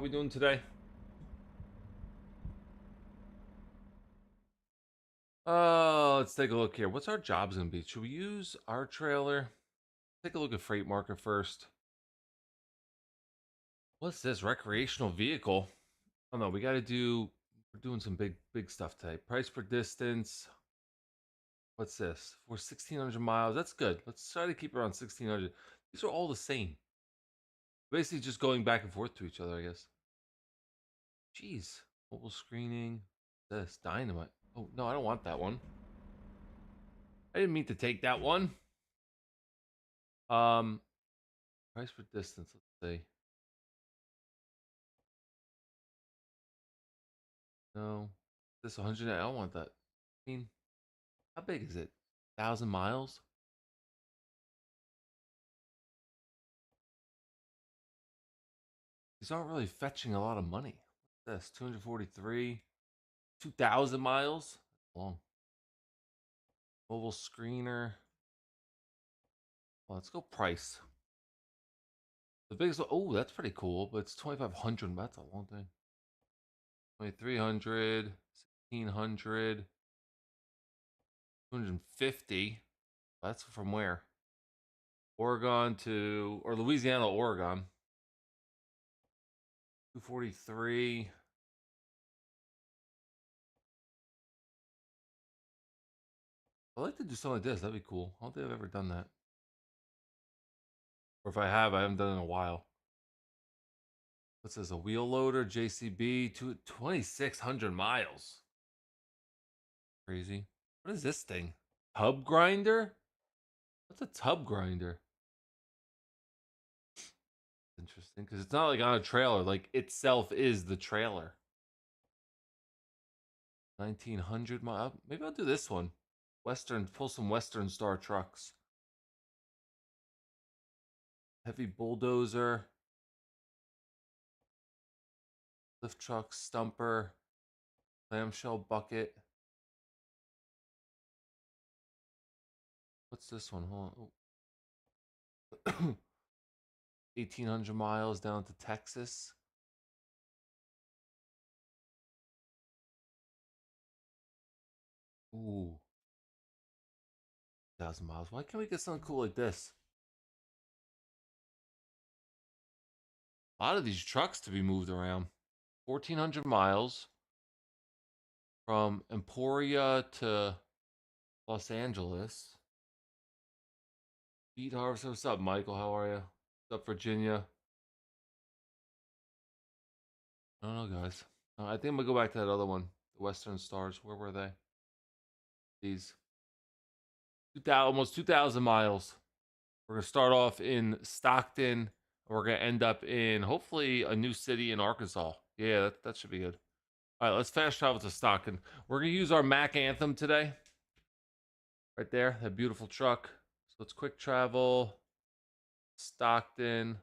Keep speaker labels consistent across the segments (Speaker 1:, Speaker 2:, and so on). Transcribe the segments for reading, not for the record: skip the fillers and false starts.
Speaker 1: we doing today? Let's take a look here. What's our jobs gonna be? Should we use our trailer? Take a look at freight market first. What's this? Recreational vehicle? Oh no, we gotta do, we're doing some big stuff today. Price per distance. What's this? For 1,600 miles. That's good. Let's try to keep around 1,600. These are all the same. Basically just going back and forth to each other, I guess. Jeez. Mobile screening. This dynamite. Oh no, I don't want that one. I didn't mean to take that one. Um, Price per distance. Let's see. No, this 100. I don't want that. I mean, how big is it? 1,000 miles. These aren't really fetching a lot of money. What's this? 243. 2,000 miles. Long. Mobile screener. Well, let's go price. The biggest one. Oh, that's pretty cool, but it's 2,500. That's a long thing. 2,300. 1,600. 250. That's from where? Oregon to, or Louisiana, Oregon. 243. I'd like to do something like this. That'd be cool. I don't think I've ever done that. Or if I have, I haven't done it in a while. What's this? A wheel loader, JCB, 2,600 miles. Crazy. What is this thing? Tub grinder? What's a tub grinder? Interesting, because it's not like on a trailer. Like itself is the trailer. 1,900 miles. Maybe I'll do this one. Western, pull some Western Star trucks. Heavy bulldozer. Lift truck, stumper. Clamshell bucket. What's this one? Hold on. 1,800 miles down to Texas. Ooh. 1,000 miles. Why can't we get something cool like this? A lot of these trucks to be moved around. 1,400 miles from Emporia to Los Angeles. Beat Harvester. What's up, Michael? How are you? What's up, Virginia? I don't know, guys. I think I'm going to go back to that other one. The Western Stars. Where were they? These. 2,000, almost 2,000 miles. We're going to start off in Stockton. We're going to end up in, hopefully, a new city in Arkansas. Yeah, that should be good. All right, let's fast travel to Stockton. We're going to use our Mac Anthem today. Right there, that beautiful truck. So let's quick travel. Stockton.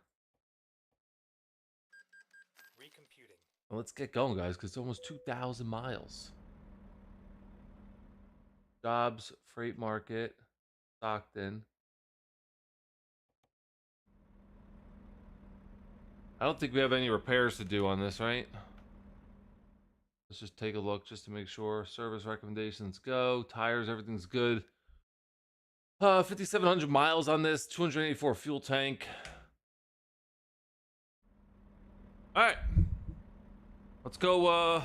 Speaker 1: Recomputing. Well, let's get going, guys, because it's almost 2,000 miles. Jobs, freight market, Stockton. I don't think we have any repairs to do on this, right? Let's just take a look just to make sure. Service recommendations go. Tires, everything's good. 5,700 miles on this. 284 fuel tank. All right. Let's go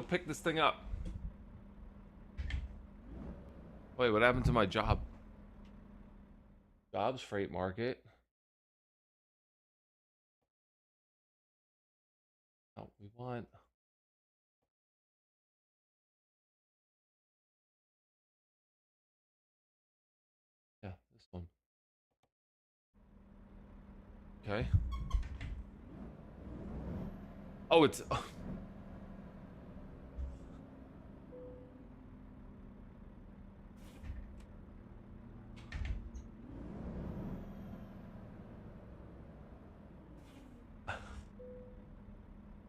Speaker 1: pick this thing up. Wait, what happened to my job? Jobs, freight market. Oh, we want... Yeah, this one. Okay. Oh, it's...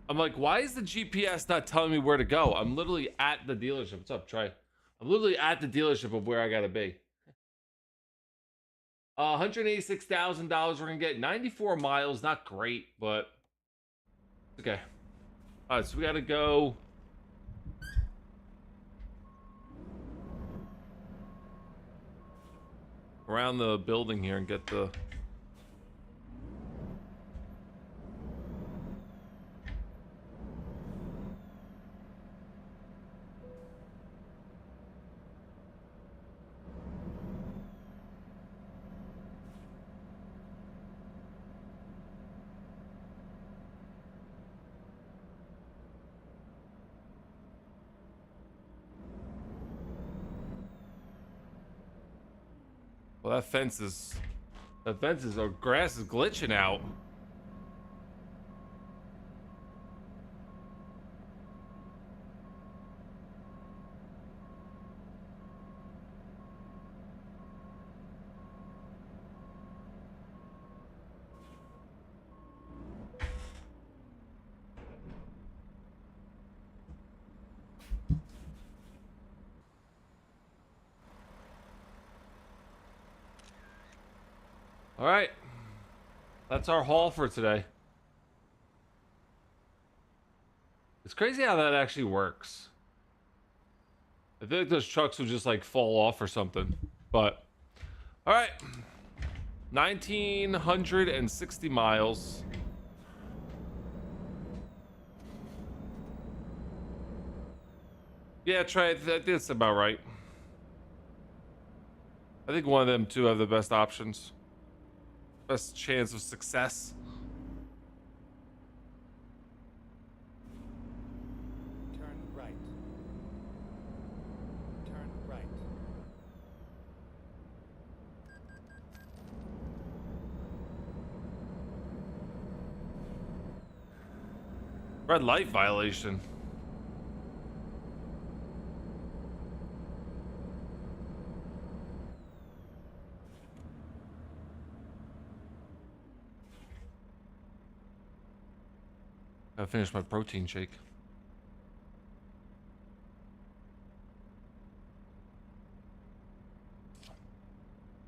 Speaker 1: I'm like, why is the GPS not telling me where to go? I'm literally at the dealership. What's up, Trey? I'm literally at the dealership of where I gotta be. $186,000. We're gonna get 94 miles. Not great, but Okay. All right, so we gotta go around the building here and get the... Well, that fence is or grass is glitching out. All right. That's our haul for today. It's crazy how that actually works. I feel like those trucks would just like fall off or something. But all right. 1,960 miles. Yeah, Trey, that's about right. I think one of them two have the best options. Best chance of success.
Speaker 2: Turn right. Turn right.
Speaker 1: Red light violation. I finished my protein shake.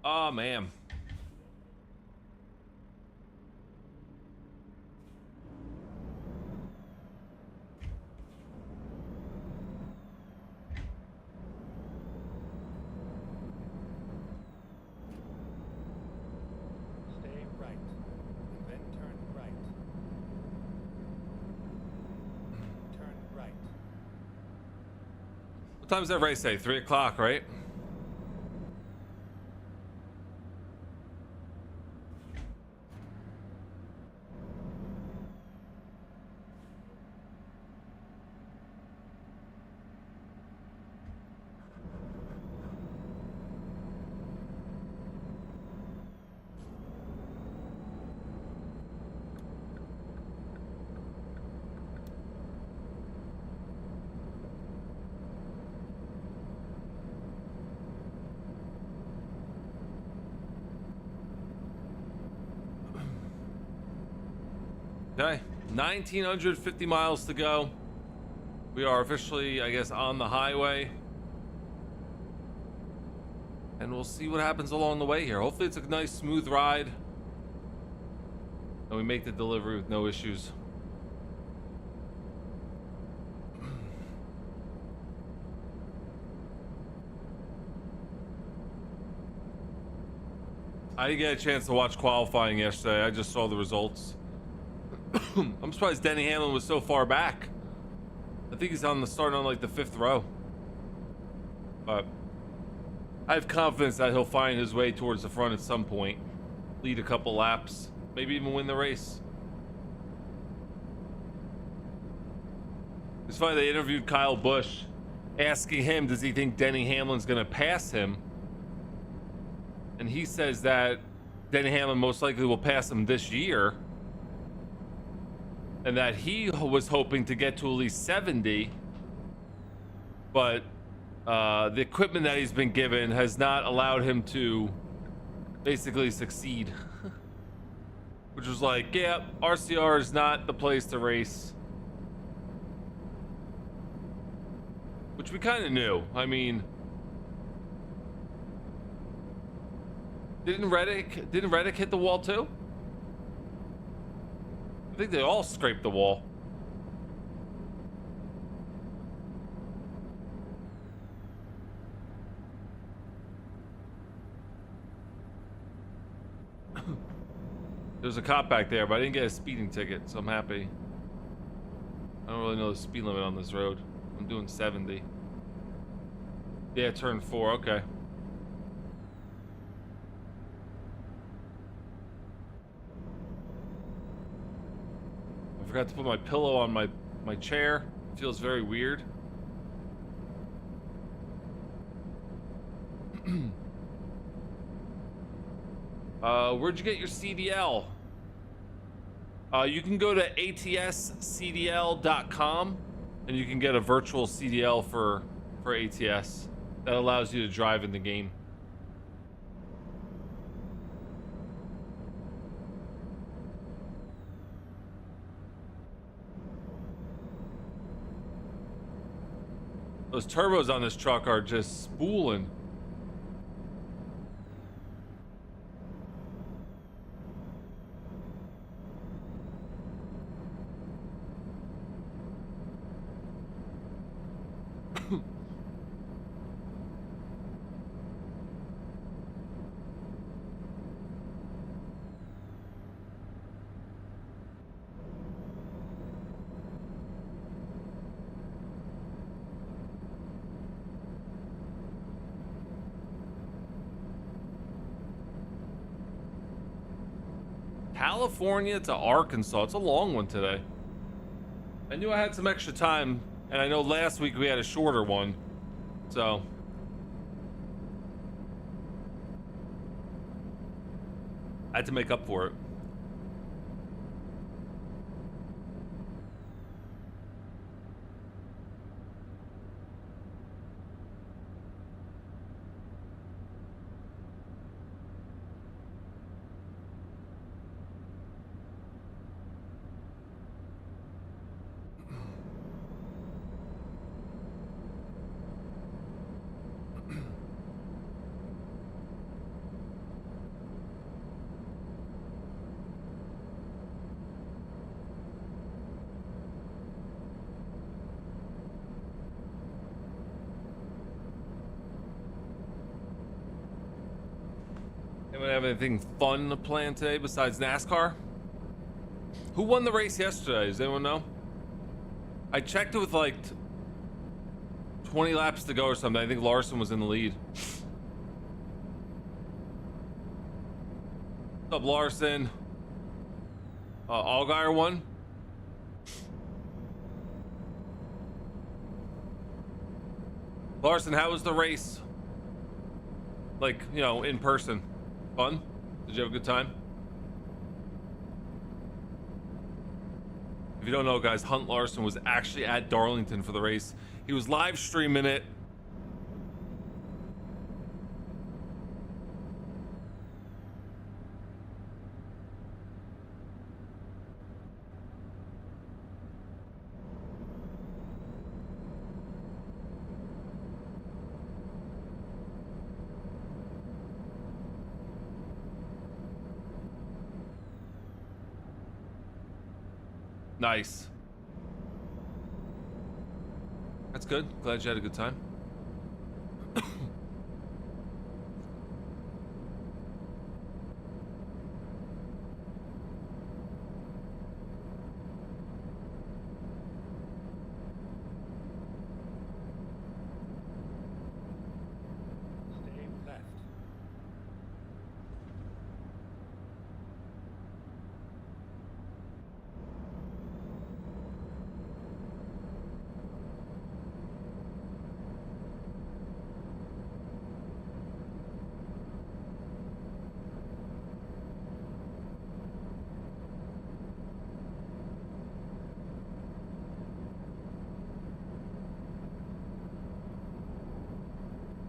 Speaker 1: Oh man.
Speaker 2: Stay right. And then turn right. Turn right.
Speaker 1: What time does that race say? 3 o'clock, right? Okay, 1,950 miles to go. We are officially, I guess, on the highway. And we'll see what happens along the way here. Hopefully it's a nice, smooth ride. And we make the delivery with no issues. I didn't get a chance to watch qualifying yesterday. I just saw the results. I'm surprised Denny Hamlin was so far back. I think he's starting on like the 5th row. But I have confidence that he'll find his way towards the front at some point. Lead a couple laps. Maybe even win the race. It's funny, they interviewed Kyle Busch, asking him, does he think Denny Hamlin's going to pass him? And he says that Denny Hamlin most likely will pass him this year. And that he was hoping to get to at least 70. But the equipment that he's been given has not allowed him to basically succeed. Which was like, yeah, RCR is not the place to race. Which we kind of knew. I mean, didn't Reddick hit the wall too? I think they all scraped the wall. There's a cop back there, but I didn't get a speeding ticket, so I'm happy. I don't really know the speed limit on this road. I'm doing 70. Yeah, turn 4, okay. I forgot to put my pillow on my chair. It feels very weird. Where'd you get your CDL? You can go to atscdl.com and you can get a virtual CDL for ATS that allows you to drive in the game. Those turbos on this truck are just spooling. California to Arkansas. It's a long one today. I knew I had some extra time, and I know last week we had a shorter one, so I had to make up for it. Anyone have anything fun planned today besides NASCAR? Who won the race yesterday? Does anyone know? I checked it with like 20 laps to go or something. I think Larson was in the lead. What's up, Larson? Allgaier won. Larson, how was the race? Like, you know, in person. Fun? Did you have a good time? If you don't know, guys, Hunt Larson was actually at Darlington for the race. He was live streaming it. Nice. That's good. Glad you had a good time.
Speaker 2: Stay left.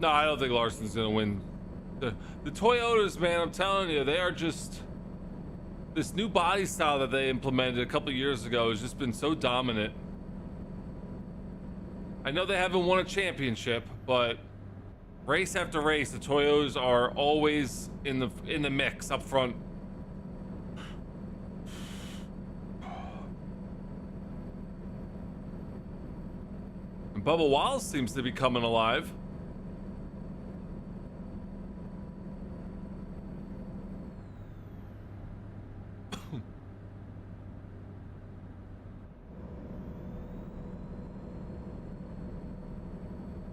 Speaker 1: No, I don't think Larson's gonna win. The Toyotas, man, I'm telling you, they are just... This new body style that they implemented a couple years ago has just been so dominant. I know they haven't won a championship, but race after race, the Toyotas are always in the mix up front. And Bubba Wallace seems to be coming alive.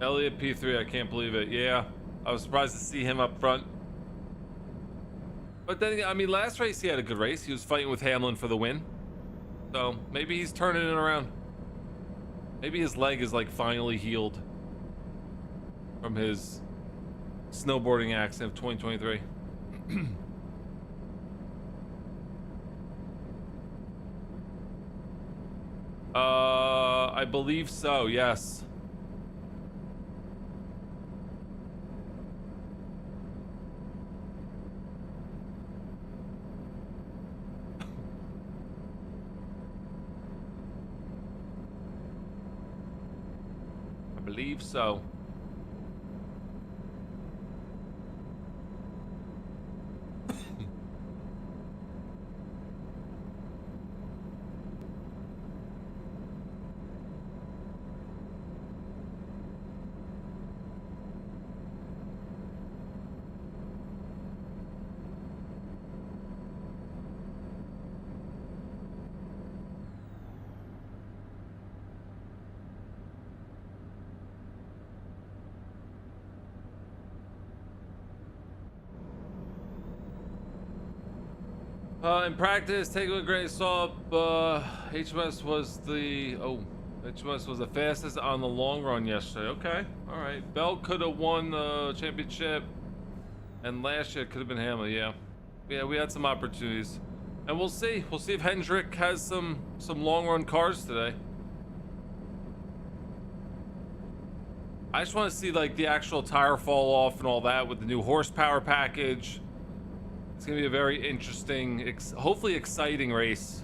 Speaker 1: Elliott P3, I can't believe it. Yeah, I was surprised to see him up front. But then, I mean, last race he had a good race. He was fighting with Hamlin for the win. So maybe he's turning it around. Maybe his leg is like finally healed from his snowboarding accident of 2023. I believe so, yes. I believe so. In practice, take it with a grain of salt. HMS was the fastest on the long run yesterday. Okay, all right. Bell could have won the championship, and last year it could have been Hamlin. Yeah, we had some opportunities, and we'll see. We'll see if Hendrick has some long run cars today. I just want to see like the actual tire fall off and all that with the new horsepower package. It's gonna be a very interesting, hopefully exciting race.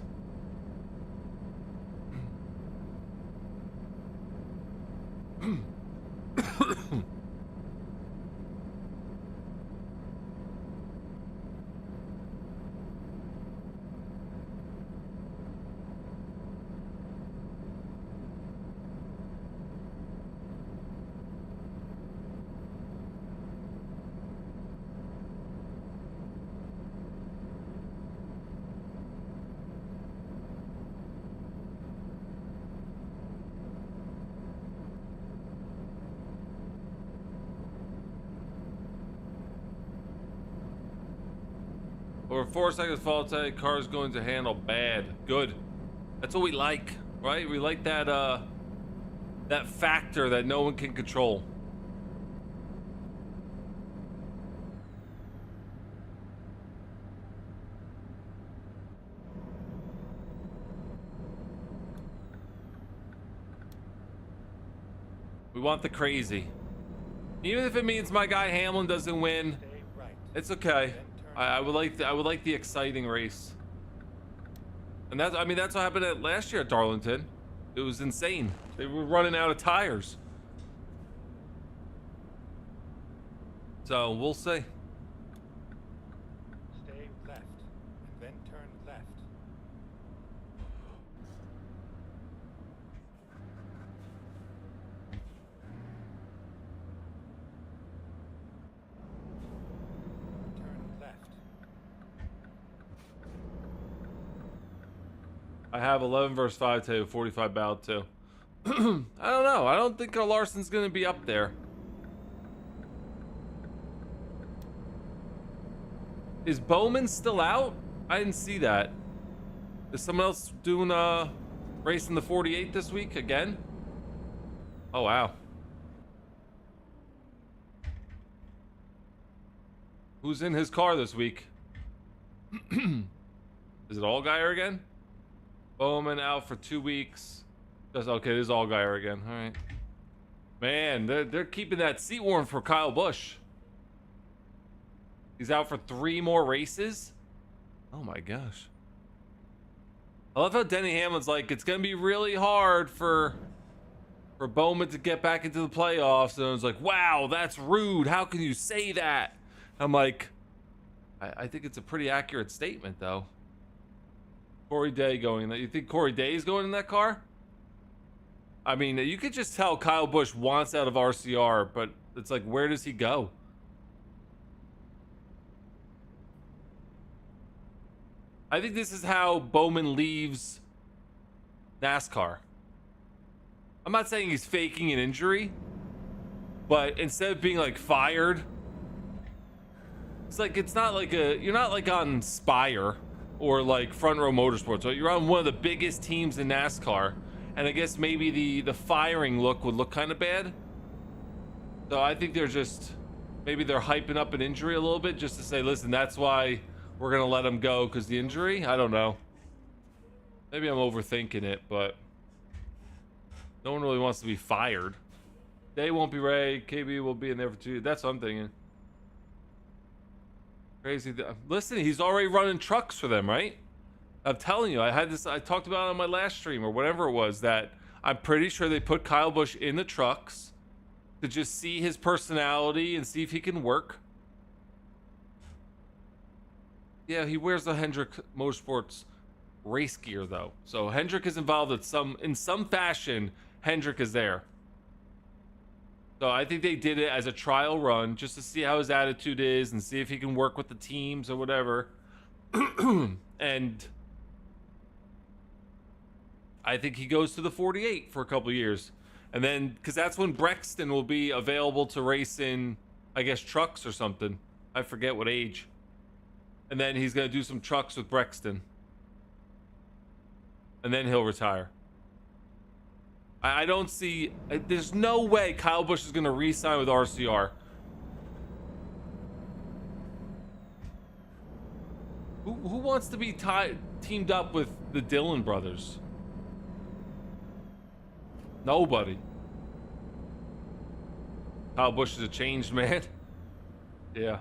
Speaker 1: Over 4 seconds fall today, car's going to handle bad. Good. That's what we like, right? We like that that factor that no one can control. We want the crazy. Even if it means my guy Hamlin doesn't win, it's okay. I would like the exciting race. And that's what happened last year at Darlington. It was insane. They were running out of tires. So we'll see.
Speaker 2: Stay left, and then turn left. Turn left.
Speaker 1: I have 11 versus 5 today with 45 battle too. I don't know. I don't think Larson's gonna be up there. Is Bowman still out? I didn't see that. Is someone else doing racing the 48 this week again? Oh wow. Who's in his car this week? Is it Allgaier again? Bowman out for 2 weeks. Okay, this is Allgaier again. All right. Man, they're keeping that seat warm for Kyle Busch. He's out for 3 more races. Oh my gosh. I love how Denny Hamlin's like, it's gonna be really hard for Bowman to get back into the playoffs. And I was like, wow, that's rude. How can you say that? I'm like, I think it's a pretty accurate statement though. Corey Day going in that. You think Corey Day is going in that car? I mean, you could just tell Kyle Busch wants out of RCR, but it's like, where does he go? I think this is how Bowman leaves NASCAR. I'm not saying he's faking an injury, but instead of being like fired, it's like it's not like you're not like on Spire or like Front Row Motorsports, right? You're on one of the biggest teams in NASCAR, and I guess maybe the firing look would look kind of bad. So I think maybe they're hyping up an injury a little bit just to say, listen, that's why we're gonna let him go, because the injury. I don't know. Maybe I'm overthinking it, but no one really wants to be fired. They won't be ready. KB will be in there for 2 years. That's what I'm thinking. Crazy. Listen, he's already running trucks for them, right? I'm telling you, I talked about it on my last stream or whatever it was, that I'm pretty sure they put Kyle Busch in the trucks to just see his personality and see if he can work. Yeah, he wears the Hendrick Motorsports race gear though. So Hendrick is involved in some fashion. Hendrick is there. So I think they did it as a trial run just to see how his attitude is and see if he can work with the teams or whatever. And I think he goes to the 48 for a couple years. And then, because that's when Brexton will be available to race in, I guess, trucks or something. I forget what age. And then he's going to do some trucks with Brexton. And then he'll retire. I don't see... There's no way Kyle Busch is going to re-sign with RCR. Who wants to be teamed up with the Dillon brothers? Nobody. Kyle Busch is a changed man. Yeah.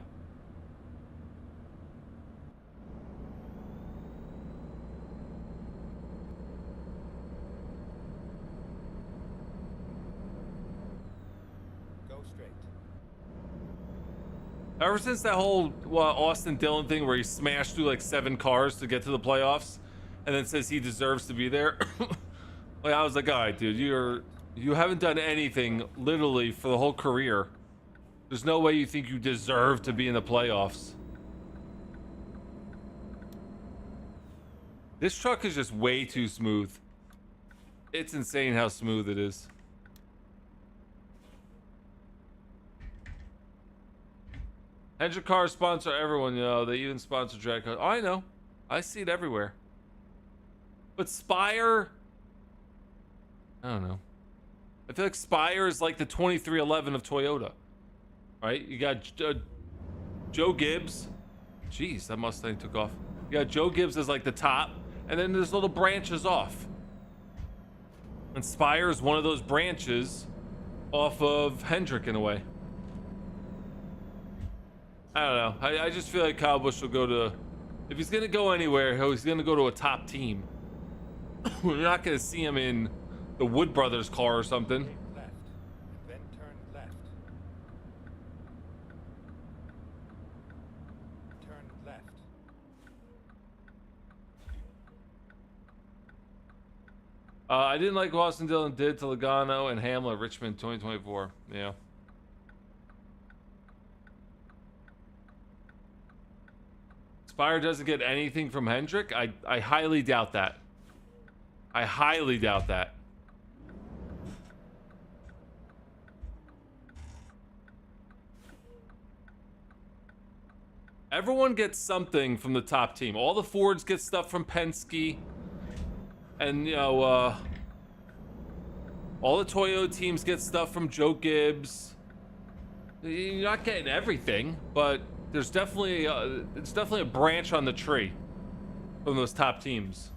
Speaker 2: Go straight.
Speaker 1: Ever since that whole Austin Dillon thing where he smashed through like 7 cars to get to the playoffs and then says he deserves to be there. Like, I was like, all right, dude, you haven't done anything literally for the whole career. There's no way you think you deserve to be in the playoffs. This truck is just way too smooth. It's insane how smooth it is. Hendrick cars sponsor everyone, you know. They even sponsor drag cars. Oh, I know. I see it everywhere. But Spire... I don't know. I feel like Spire is like the 2311 of Toyota. Right? You got Joe Gibbs. Jeez, that Mustang took off. You got Joe Gibbs as like the top, and then there's little branches off. And Spire is one of those branches off of Hendrick in a way. I don't know. I just feel like Kyle Busch will go to... If he's going to go anywhere, he's going to go to a top team. We're not going to see him in the Wood Brothers car or something.
Speaker 2: Take left, and then turn left. Turn left.
Speaker 1: I didn't like what Austin Dillon did to Logano and Hamlin at Richmond 2024. Yeah. Spire doesn't get anything from Hendrick? I highly doubt that. I highly doubt that. Everyone gets something from the top team. All the Fords get stuff from Penske. And, you know, all the Toyota teams get stuff from Joe Gibbs. You're not getting everything, but there's definitely it's definitely a branch on the tree from those top teams.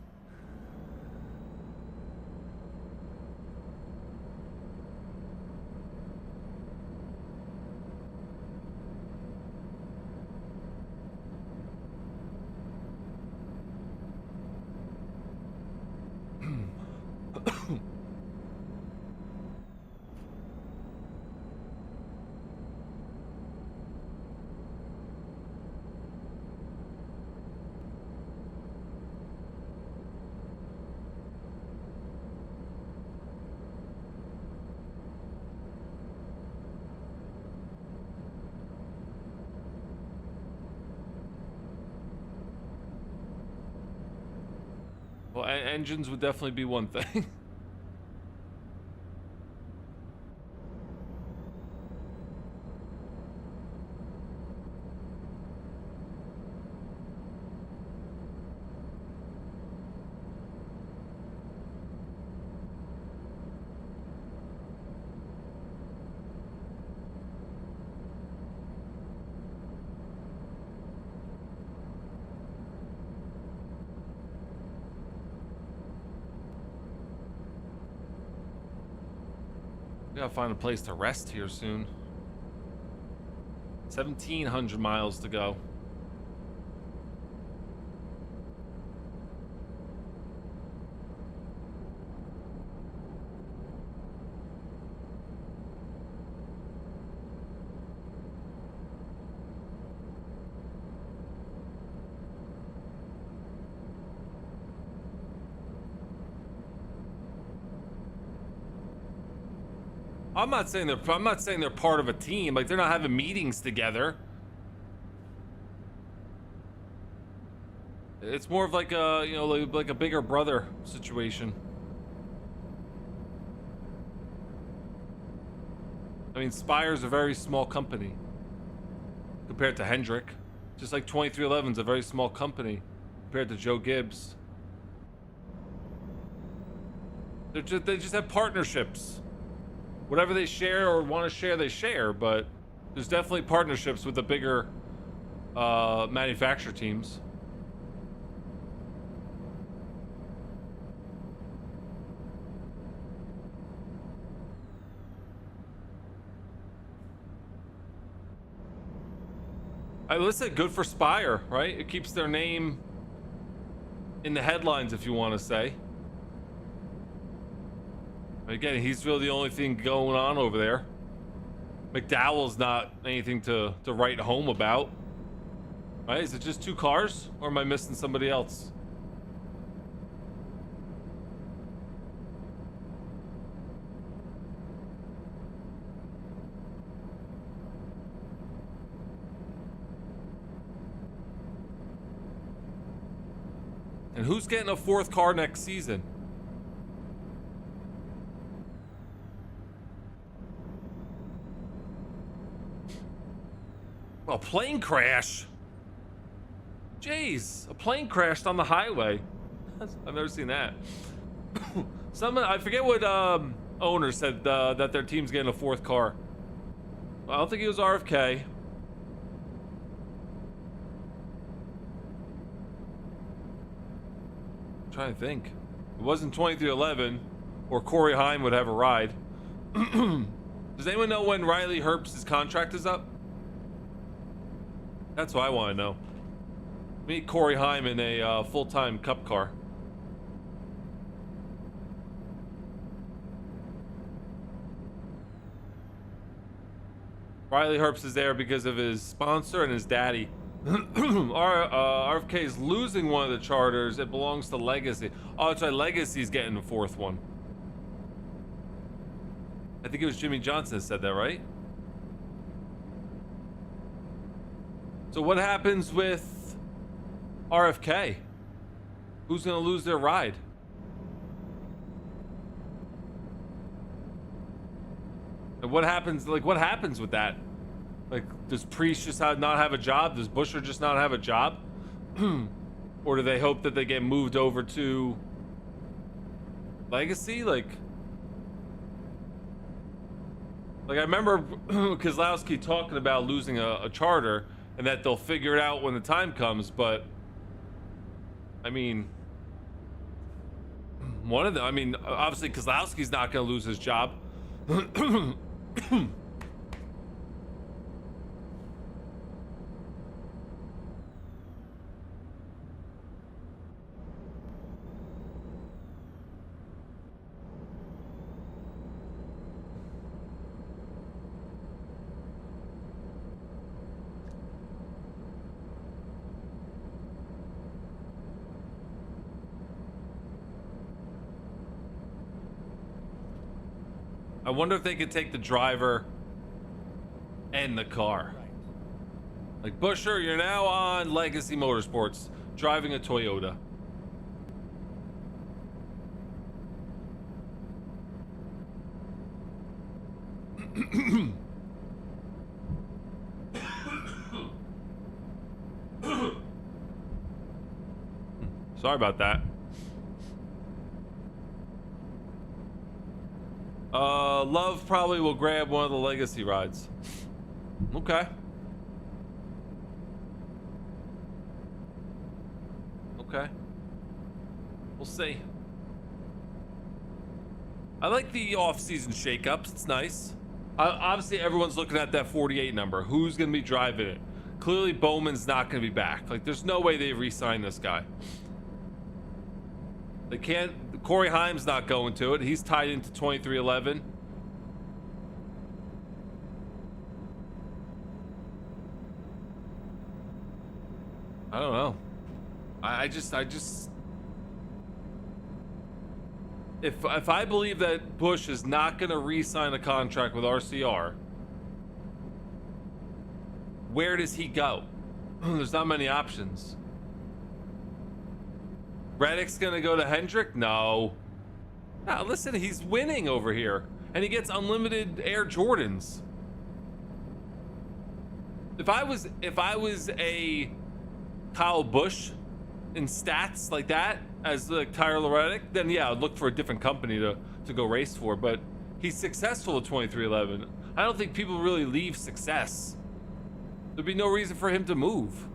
Speaker 1: Well, engines would definitely be one thing. gotta find a place to rest here soon. 1,700 miles to go. I'm not saying they're part of a team. Like, they're not having meetings together. It's more of like a, you know, like a bigger brother situation. I mean, Spire's a very small company compared to Hendrick. Just like 2311's a very small company compared to Joe Gibbs. They just have partnerships. Whatever they share or want to share, they share. But there's definitely partnerships with the bigger manufacturer teams. Listen, good for Spire, right? It keeps their name in the headlines, if you want to say. Again, he's really the only thing going on over there. McDowell's not anything to write home about. Right? Is it just 2 cars? Or am I missing somebody else? And who's getting a 4th car next season? A plane crash. Jeez, a plane crashed on the highway. I've never seen that. I forget what owner said that their team's getting a 4th car. I don't think it was RFK. I'm trying to think. It wasn't 2311, or Corey Heim would have a ride. Does anyone know when Riley Herbst's contract is up? That's what I want to know. Meet Corey Heim in a full-time Cup car. Riley Herbst is there because of his sponsor and his daddy. RFK is losing one of the charters. It belongs to Legacy. Oh, that's right. Legacy's getting the 4th one. I think it was Jimmy Johnson that said that, right? So what happens with RFK? Who's gonna lose their ride? And what happens? Like, what happens with that? Like, does Priest just not have a job? Does Busher just not have a job? Or do they hope that they get moved over to Legacy? Like I remember Kozlowski talking about losing a charter and that they'll figure it out when the time comes, but I mean, one of them, I mean, obviously Kozlowski's not going to lose his job. I wonder if they could take the driver and the car. Like, Busher, you're now on Legacy Motorsports, driving a Toyota. Sorry about that. Love probably will grab one of the Legacy rides. Okay. Okay. We'll see. I like the off-season shakeups. It's nice. Obviously, everyone's looking at that 48 number. Who's going to be driving it? Clearly, Bowman's not going to be back. Like, there's no way they re-sign this guy. They can't. Corey Haim's not going to it. He's tied into 2311. I don't know. I just if I believe that Bush is not going to re-sign a contract with RCR, where does he go? There's not many options. Reddick's going to go to Hendrick? No. Nah, listen, he's winning over here, and he gets unlimited Air Jordans. If I was a Kyle Busch in stats like that as like Tyler Reddick, then yeah, I'd look for a different company to go race for. But he's successful at 2311. I don't think people really leave success. There'd be no reason for him to move.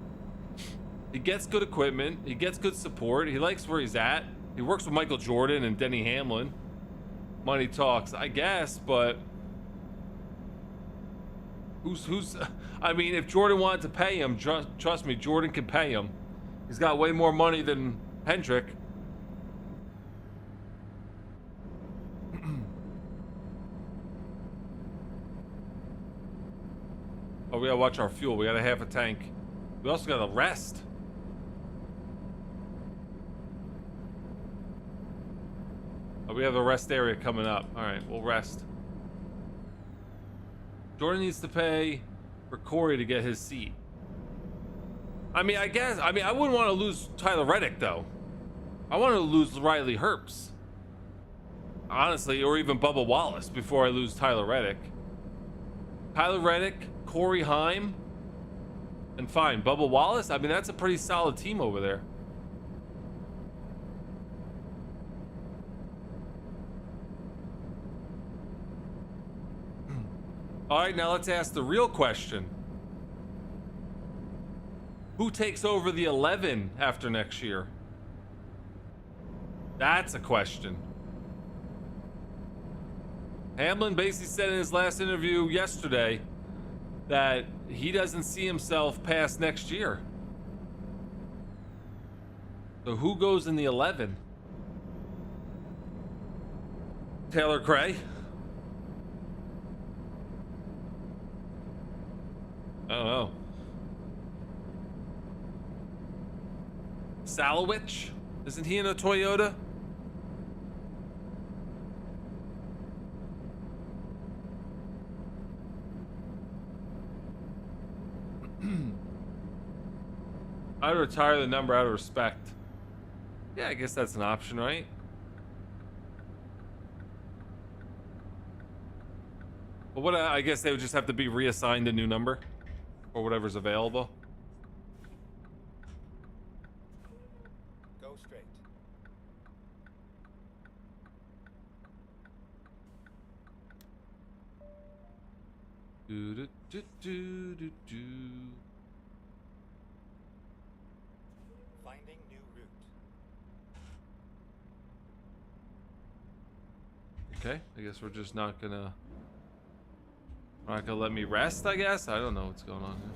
Speaker 1: He gets good equipment. He gets good support. He likes where he's at. He works with Michael Jordan and Denny Hamlin. Money talks, I guess, but who's? I mean, if Jordan wanted to pay him, trust me, Jordan can pay him. He's got way more money than Hendrick. Oh, we gotta watch our fuel. We got a half a tank. We also gotta rest. Oh, we have a rest area coming up. All right, we'll rest. Jordan needs to pay for Corey to get his seat. I mean, I wouldn't want to lose Tyler Reddick, though. I want to lose Riley Herbst. Honestly, or even Bubba Wallace before I lose Tyler Reddick. Tyler Reddick, Corey Haim, and fine, Bubba Wallace. I mean, that's a pretty solid team over there. All right, now let's ask the real question. Who takes over the 11 after next year? That's a question. Hamlin basically said in his last interview yesterday that he doesn't see himself past next year. So who goes in the 11? Taylor Cray? I don't know. Salowich? Isn't he in a Toyota? I'd retire the number out of respect. Yeah, I guess that's an option, right? But what I guess they would just have to be reassigned a new number or whatever's available.
Speaker 2: Go straight.
Speaker 1: Do do do do do do.
Speaker 2: Finding new route.
Speaker 1: Okay, I guess we're just not gonna let me rest, I guess. I don't know what's going on here.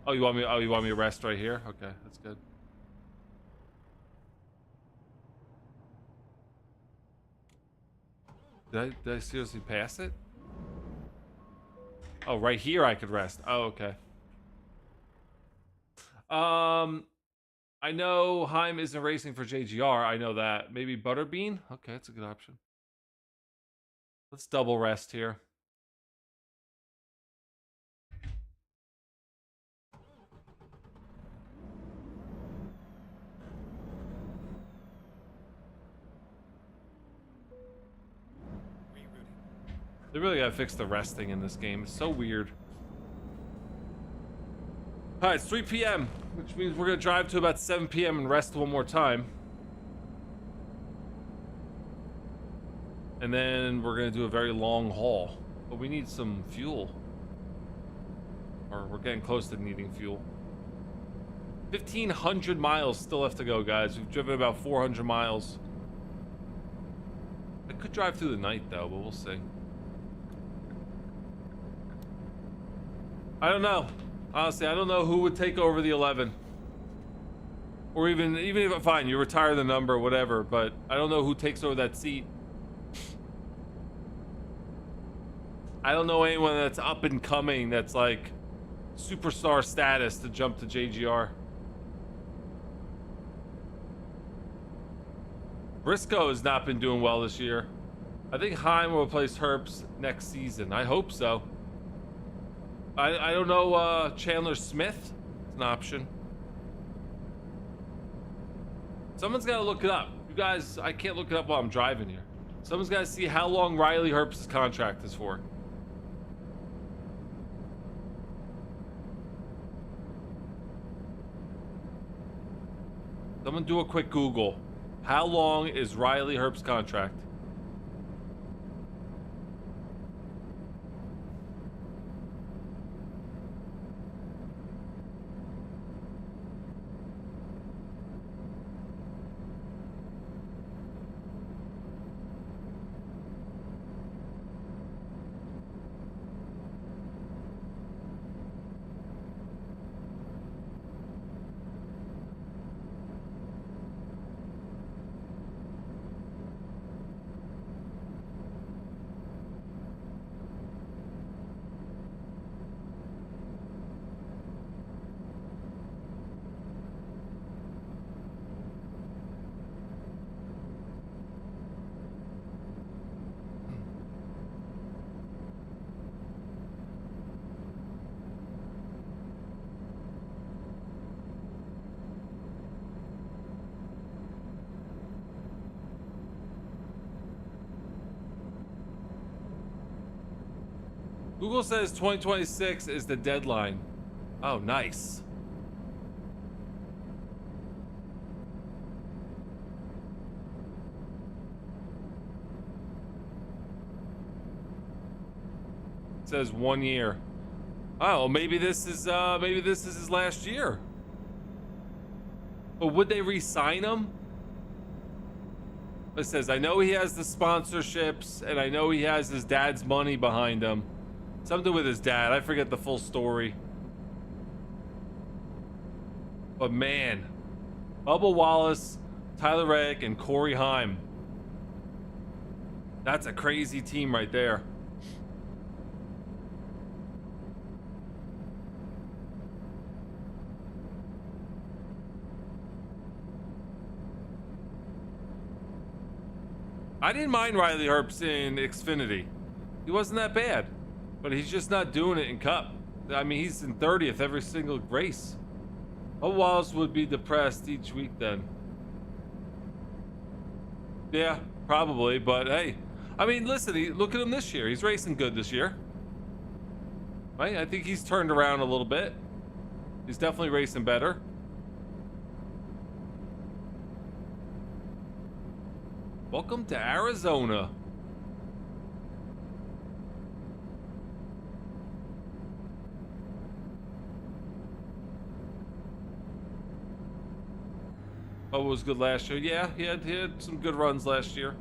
Speaker 1: Oh, you want me to rest right here? Okay, that's good. Did I seriously pass it? Oh, right here I could rest. Oh, okay. I know Haim isn't racing for JGR. I know that. Maybe Butterbean? Okay, that's a good option. Let's double rest here. They really gotta fix the resting in this game. It's so weird. All right, it's 3 p.m., which means we're gonna drive to about 7 p.m. and rest one more time. And then we're gonna do a very long haul. But we need some fuel. Or we're getting close to needing fuel. 1,500 miles still have to go, guys. We've driven about 400 miles. I could drive through the night, though, but we'll see. I don't know. Honestly, I don't know who would take over the 11. Or even if, fine, you retire the number, whatever, but I don't know who takes over that seat. I don't know anyone that's up and coming that's like superstar status to jump to JGR. Briscoe has not been doing well this year. I think Heim will replace Herbst next season. I hope so. I don't know. Chandler Smith is an option. Someone's got to look it up. You guys, I can't look it up while I'm driving here. Someone's got to see how long Riley Herbst's contract is for. Someone do a quick Google. How long is Riley Herbst's contract? Google says 2026 is the deadline. Oh, nice. It says 1 year. Oh, maybe this is his last year. But would they re-sign him? It says, I know he has the sponsorships and I know he has his dad's money behind him. Something with his dad. I forget the full story. But man, Bubba Wallace, Tyler Reddick, and Corey Heim. That's a crazy team right there. I didn't mind Riley Herbst in Xfinity. He wasn't that bad. But he's just not doing it in Cup. I mean, he's in 30th every single race. Bubba Wallace would be depressed each week then. Yeah, probably. But hey, I mean, listen, look at him this year. He's racing good this year. Right? I think he's turned around a little bit. He's definitely racing better. Welcome to Arizona. Oh, it was good last year. Yeah, he had some good runs last year.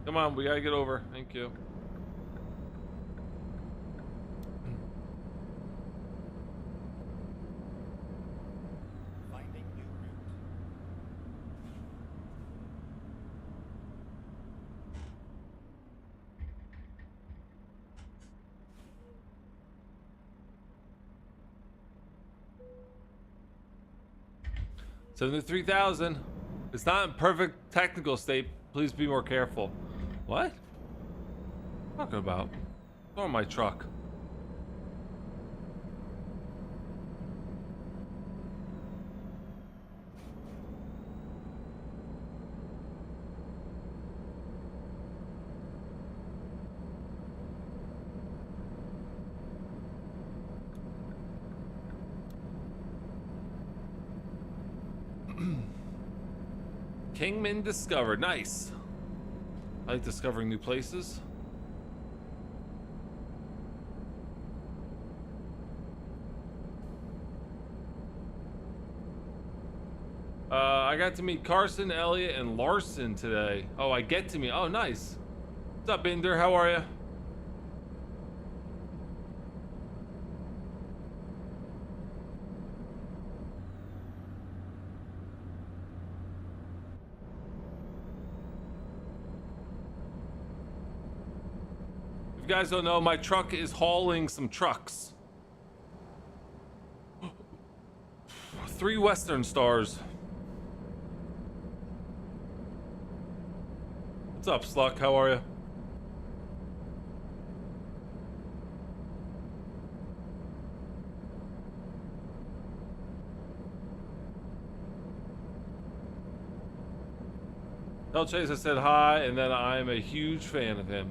Speaker 1: Come on, we gotta get over. Thank you.
Speaker 2: Finding new route.
Speaker 1: $73,000. It's not in perfect technical state. Please be more careful. What? Talking about? It's on my truck. Kingman discovered. Nice. I like discovering new places. I got to meet Carson, Elliot, and Larson today. Oh, I get to meet. Oh, nice. What's up, Binder? How are you? If you guys don't know, my truck is hauling some trucks. 3 Western Stars. What's up, Sluck? How are you? Tell Chase I said hi, and then I'm a huge fan of him.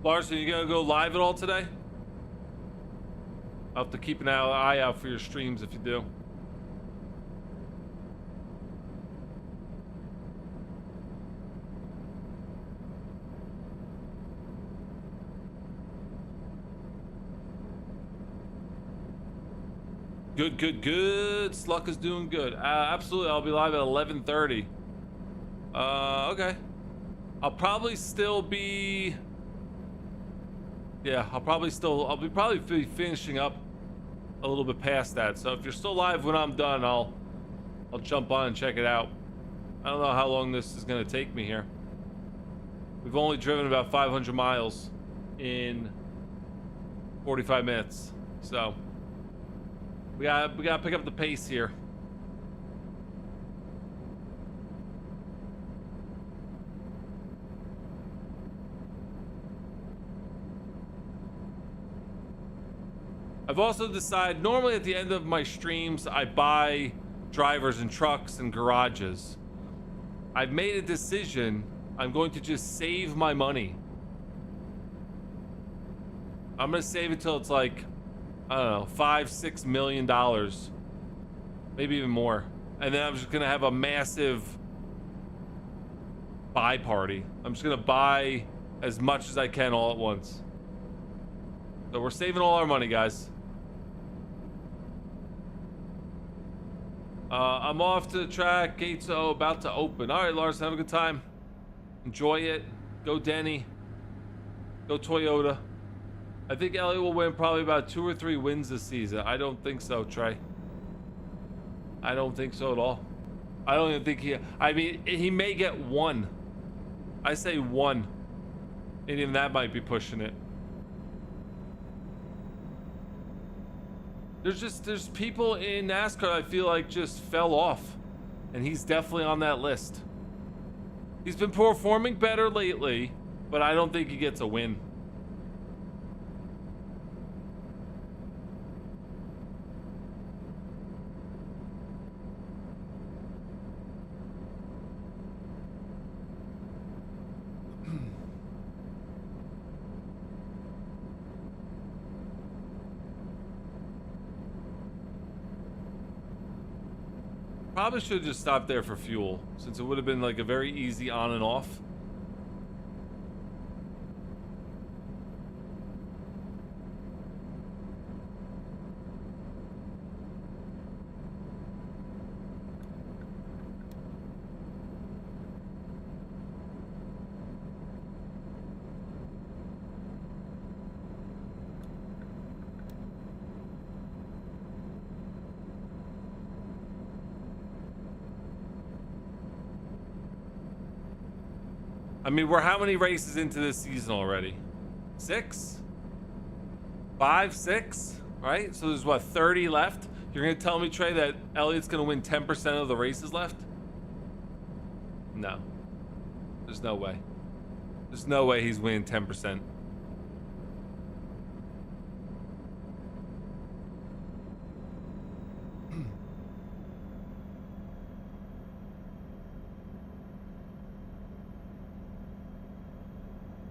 Speaker 1: Larson, you gonna go live at all today? I'll have to keep an eye out for your streams if you do. Good. Sluck is doing good. Absolutely, I'll be live at 11:30. Okay. I'll probably still be... Yeah, I'll probably be finishing up a little bit past that. So if you're still live when I'm done, I'll jump on and check it out. I don't know how long this is gonna take me here. We've only driven about 500 miles in 45 minutes, so we gotta pick up the pace here. I've also decided, normally at the end of my streams, I buy drivers and trucks and garages. I've made a decision. I'm going to just save my money. I'm gonna save it till it's like, I don't know, $5-6 million, maybe even more. And then I'm just gonna have a massive buy party. I'm just gonna buy as much as I can all at once. So we're saving all our money, guys. I'm off to the track. Gates about to open. All right, Lars, have a good time. Enjoy it. Go Denny. Go Toyota. I think Elliot will win probably about 2 or 3 wins this season. I don't think so, Trey. I don't think so at all. I don't even think he may get 1. I say 1. And even that might be pushing it. There's people in NASCAR I feel like just fell off. And he's definitely on that list. He's been performing better lately, but I don't think he gets a win. Probably should have just stopped there for fuel, since it would have been like a very easy on and off. I mean, we're how many races into this season already? 6? 5, 6? Right? So there's what, 30 left? You're gonna tell me, Trey, that Elliot's gonna win 10% of the races left? No. There's no way. There's no way he's winning 10%.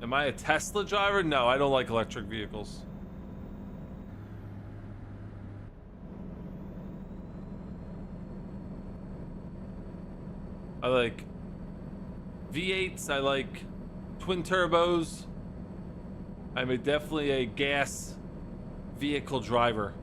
Speaker 1: Am I a Tesla driver? No, I don't like electric vehicles. I like V8s. I like twin turbos. I'm definitely a gas vehicle driver.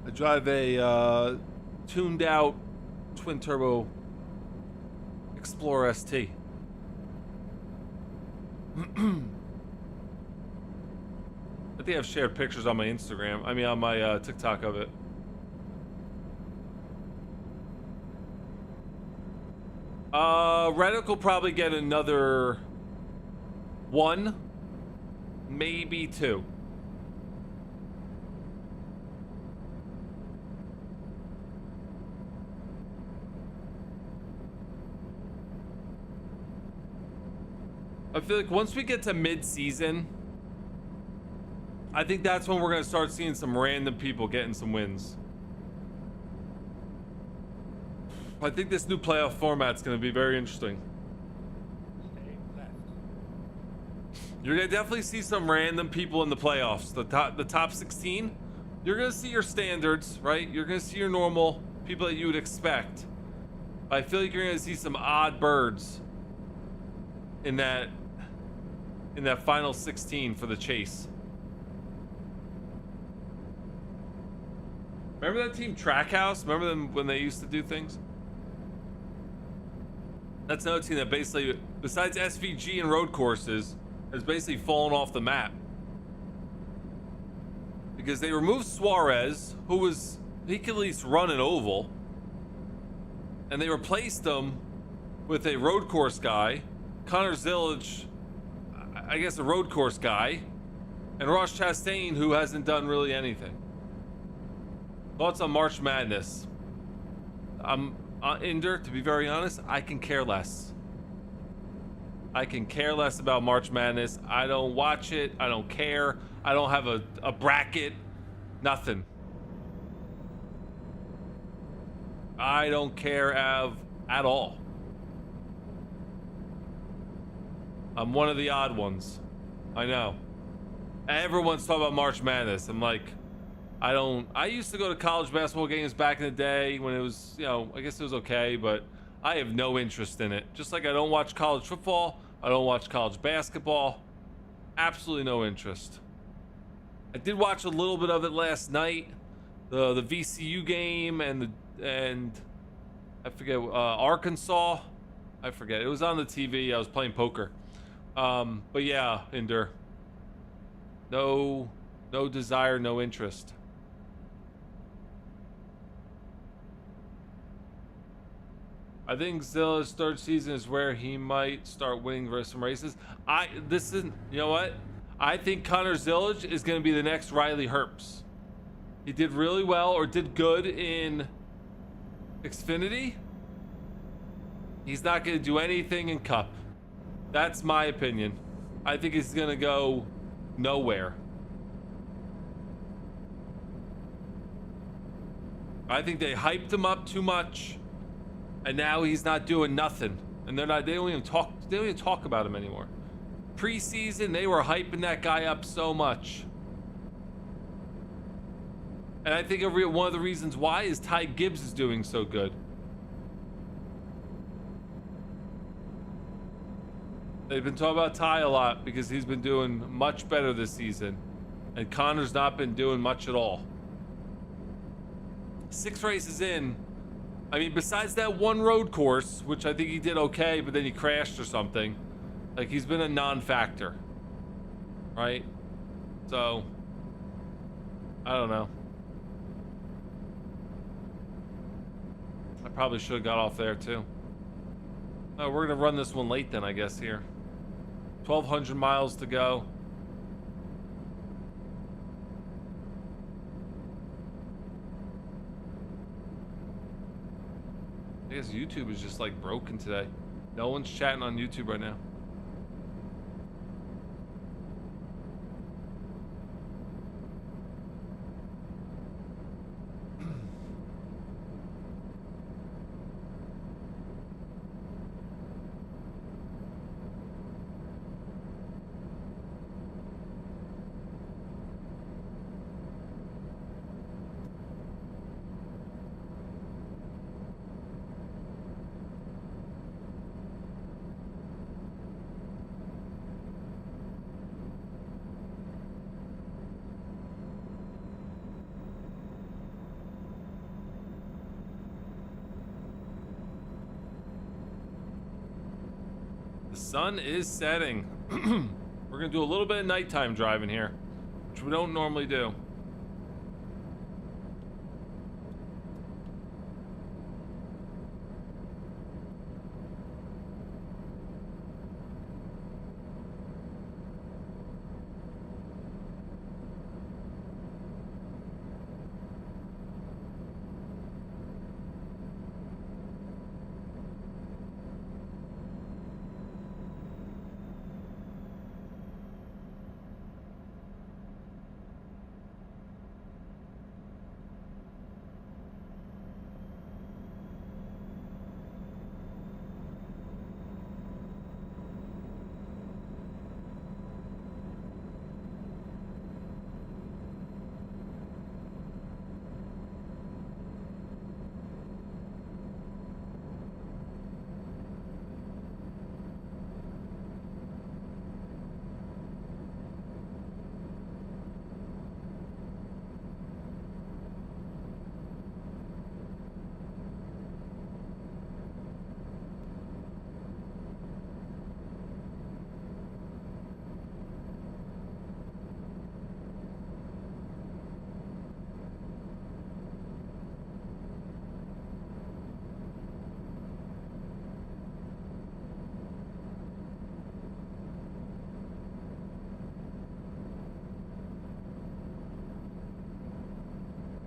Speaker 1: I drive a tuned out twin turbo Explorer ST. I think I've shared pictures on my Instagram. I mean, on my TikTok of it. Reddick will probably get another 1, maybe 2. I feel like once we get to mid-season, I think that's when we're going to start seeing some random people getting some wins. I think this new playoff format's going to be very interesting.
Speaker 2: Stay left.
Speaker 1: You're going to definitely see some random people in the playoffs. The top 16, you're going to see your standards, right? You're going to see your normal people that you would expect. I feel like you're going to see some odd birds in that final 16 for the chase. Remember that team Trackhouse? Remember them when they used to do things? That's another team that basically, besides SVG and road courses, has basically fallen off the map. Because they removed Suarez, he could at least run an oval. And they replaced him with a road course guy, Connor Zillage, I guess a road course guy, and Ross Chastain, who hasn't done really anything. Thoughts on March Madness? Inder, to be very honest, I can care less. I can care less about March Madness. I don't watch it. I don't care. I don't have a bracket. Nothing. I don't care at all. I'm one of the odd ones. I know. Everyone's talking about March Madness. I'm like, I used to go to college basketball games back in the day when it was, I guess it was okay, but I have no interest in it. Just like I don't watch college football, I don't watch college basketball. Absolutely no interest. I did watch a little bit of it last night, the VCU game and I forget Arkansas. I forget. It was on the TV. I was playing poker. But yeah, Inder. No desire, no interest. I think Zilla's third season is where he might start winning some races. You know what? I think Connor Zillage is going to be the next Riley Herbst. He did really well, or did good in Xfinity. He's not going to do anything in Cup. That's my opinion. I think he's going to go nowhere. I think they hyped him up too much, and now he's not doing nothing. And they don't even talk about him anymore. Preseason, they were hyping that guy up so much. And I think one of the reasons why is Ty Gibbs is doing so good. They've been talking about Ty a lot because he's been doing much better this season. And Connor's not been doing much at all. 6 races in, I mean, besides that one road course, which I think he did okay, but then he crashed or something. Like, he's been a non-factor, right? So, I don't know. I probably should have got off there too. Oh, we're gonna run this one late then, I guess, here. 1,200 miles to go. I guess YouTube is just like broken today. No one's chatting on YouTube right now. The sun is setting. We're gonna do a little bit of nighttime driving here, which we don't normally do.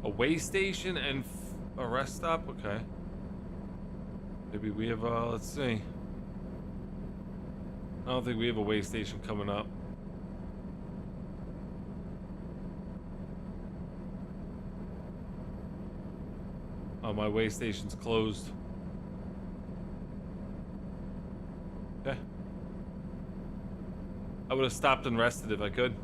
Speaker 1: A way station and a rest stop? Okay. Maybe we have, let's see. I don't think we have a way station coming up. Oh, my way station's closed. Okay. I would have stopped and rested if I could.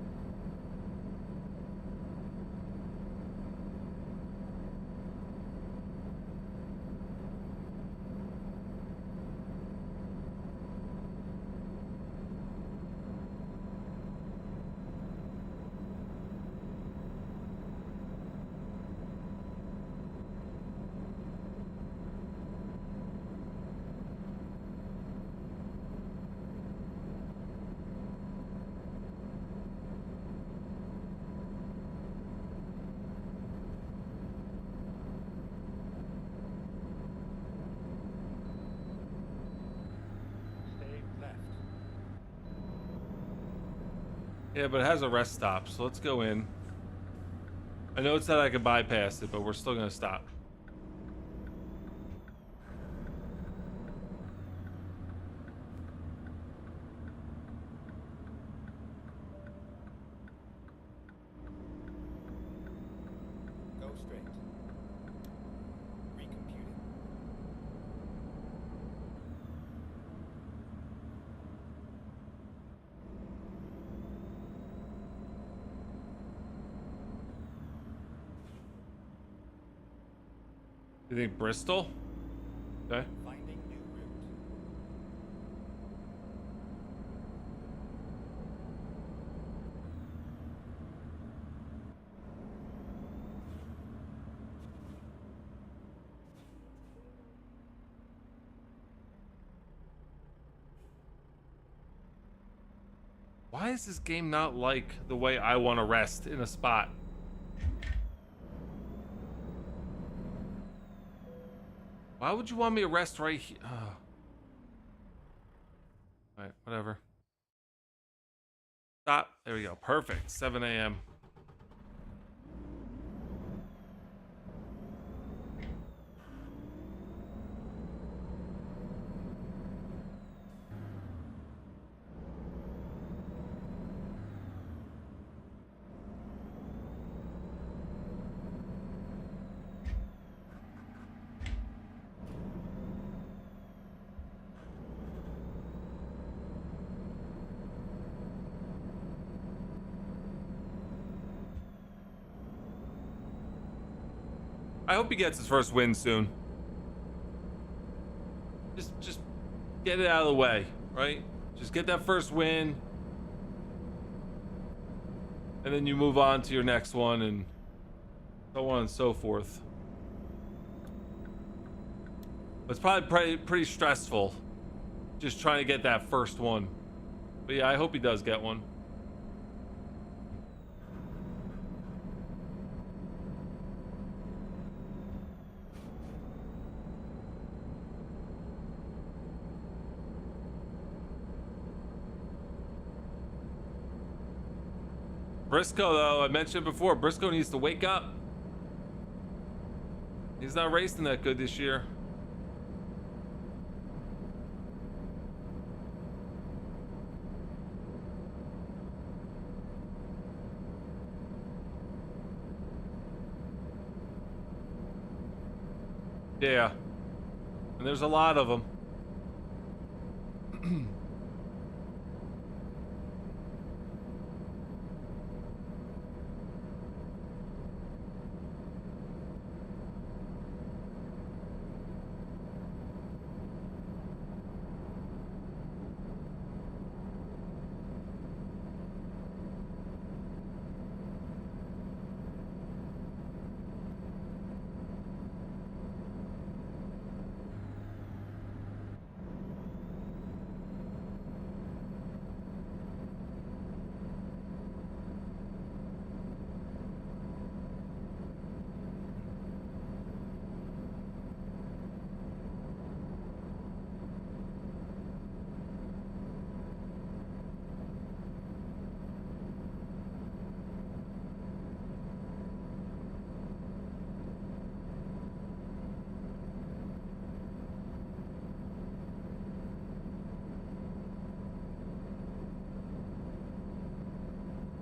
Speaker 2: Stay left.
Speaker 1: Yeah, but it has a rest stop, so let's go in. I know it said I could bypass it, but we're still gonna stop.
Speaker 2: Go straight. Recomputing.
Speaker 1: You think Bristol? Okay.
Speaker 2: Finding new route.
Speaker 1: Why is this game not like the way I want to rest in a spot? Why would you want me to rest right here? Oh. Alright, whatever. Stop. There we go. Perfect. 7 a.m. I hope he gets his first win soon. Just get it out of the way, right? Just get that first win. And then you move on to your next one and so on and so forth. It's probably pretty stressful just trying to get that first one. But yeah, I hope he does get one. Briscoe, though, I mentioned before, Briscoe needs to wake up. He's not racing that good this year. Yeah. And there's a lot of them.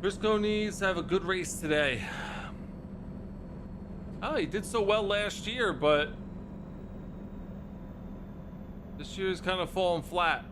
Speaker 1: Briscoe needs to have a good race today. Oh, he did so well last year, but this year's kind of fallen flat.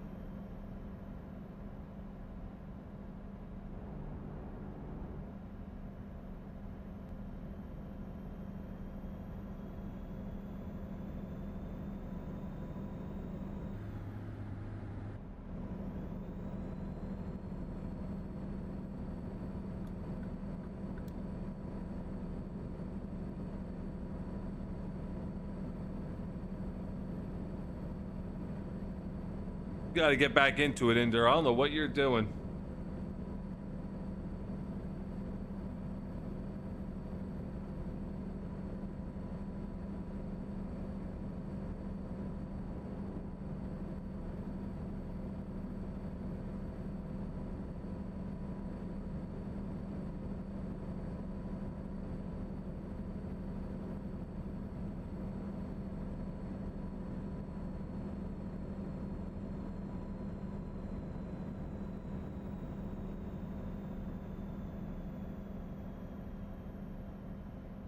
Speaker 1: You gotta get back into it, Inder. I don't know what you're doing.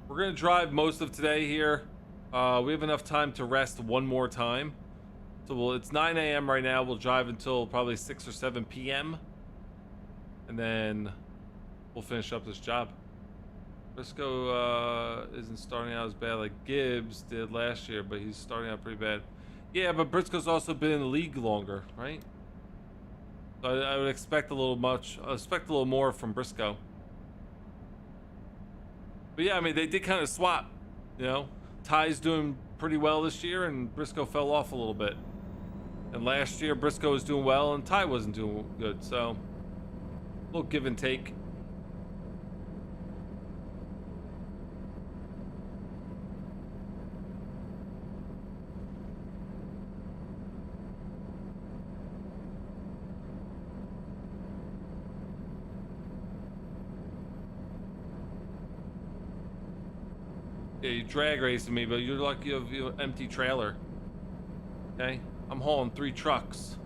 Speaker 1: We're gonna drive most of today here. We have enough time to rest one more time. So it's 9 a.m. right now. We'll drive until probably 6 or 7 p.m. And then we'll finish up this job. Briscoe isn't starting out as bad like Gibbs did last year, but he's starting out pretty bad. Yeah, but Briscoe's also been in the league longer, right? So I would expect a little more from Briscoe. But yeah, I mean, they did kind of swap, you know. Ty's doing pretty well this year, and Briscoe fell off a little bit. And last year, Briscoe was doing well, and Ty wasn't doing good, so little give and take. Yeah, you drag racing me, but you're lucky you have an empty trailer. Okay, I'm hauling 3 trucks.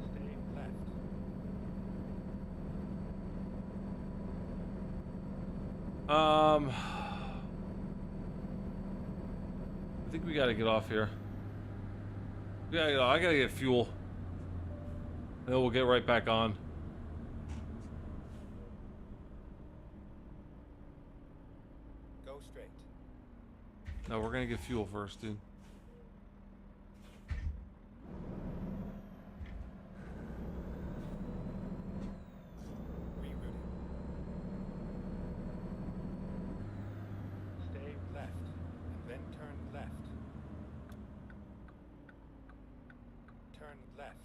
Speaker 2: Stay left.
Speaker 1: I think we gotta get off here. I gotta get fuel. And then we'll get right back on.
Speaker 2: Go straight.
Speaker 1: No, we're gonna get fuel first, dude.
Speaker 2: Rerouting. Stay left, and then turn left. Turn left.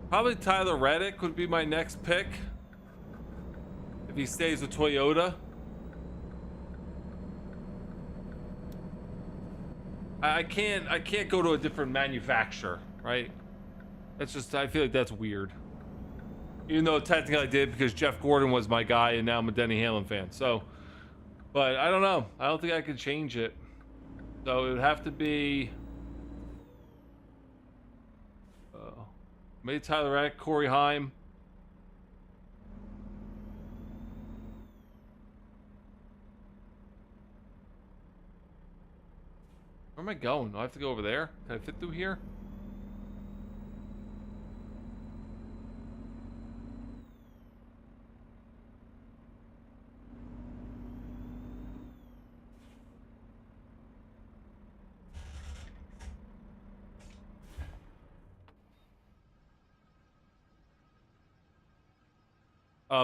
Speaker 1: Probably Tyler Reddick would be my next pick if he stays with Toyota. I can't go to a different manufacturer, right? That's just, I feel like that's weird. Even though technically I did because Jeff Gordon was my guy and now I'm a Denny Hamlin fan. So, but I don't know. I don't think I could change it. So it would have to be maybe Tyler Reddick, Corey Haim. Where am I going? Do I have to go over there? Can I fit through here?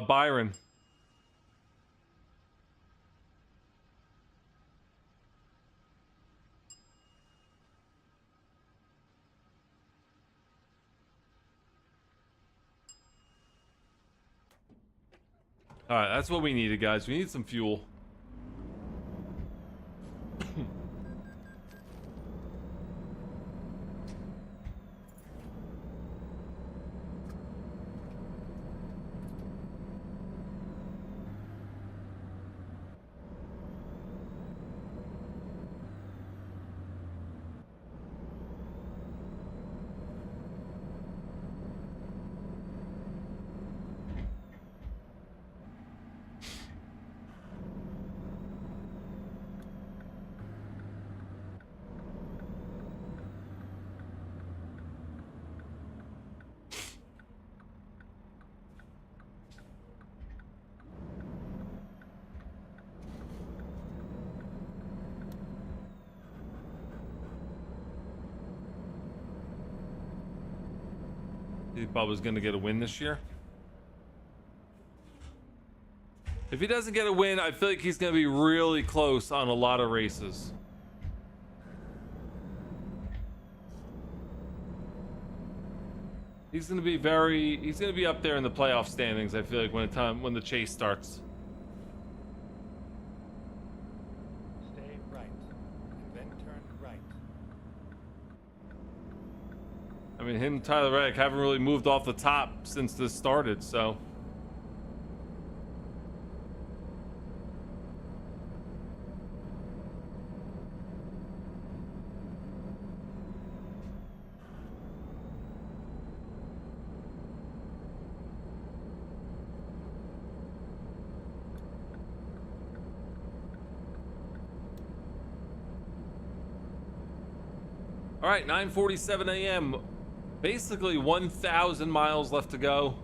Speaker 1: Byron. All right, that's what we needed, guys. We need some fuel. You think Bubba's gonna get a win this year? If he doesn't get a win, I feel like he's gonna be really close on a lot of races. He's gonna be up there in the playoff standings, I feel like, when the chase starts.
Speaker 2: Stay right, and then turn right.
Speaker 1: I mean, him and Tyler Reddick haven't really moved off the top since this started, so. All right, 9:47 a.m. Basically 1,000 miles left to go.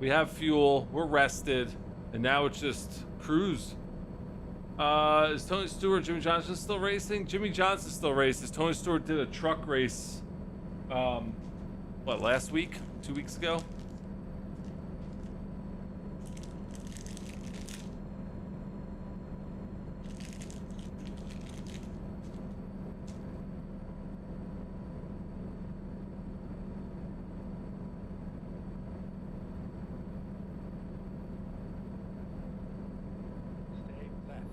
Speaker 1: We have fuel. We're rested, and now it's just cruise. Is Tony Stewart, Jimmy Johnson still racing? Jimmy Johnson still races. Tony Stewart did a truck race. What, last week? 2 weeks ago?
Speaker 2: Stay left.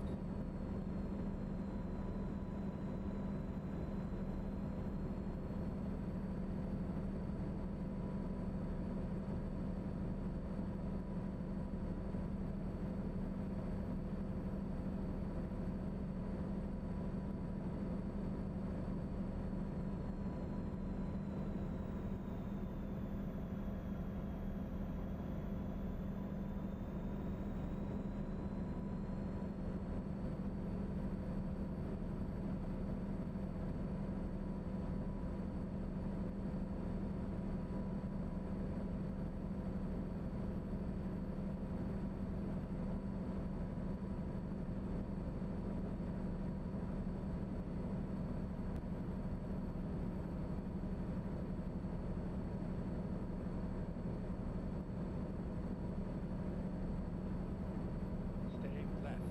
Speaker 2: Stay left.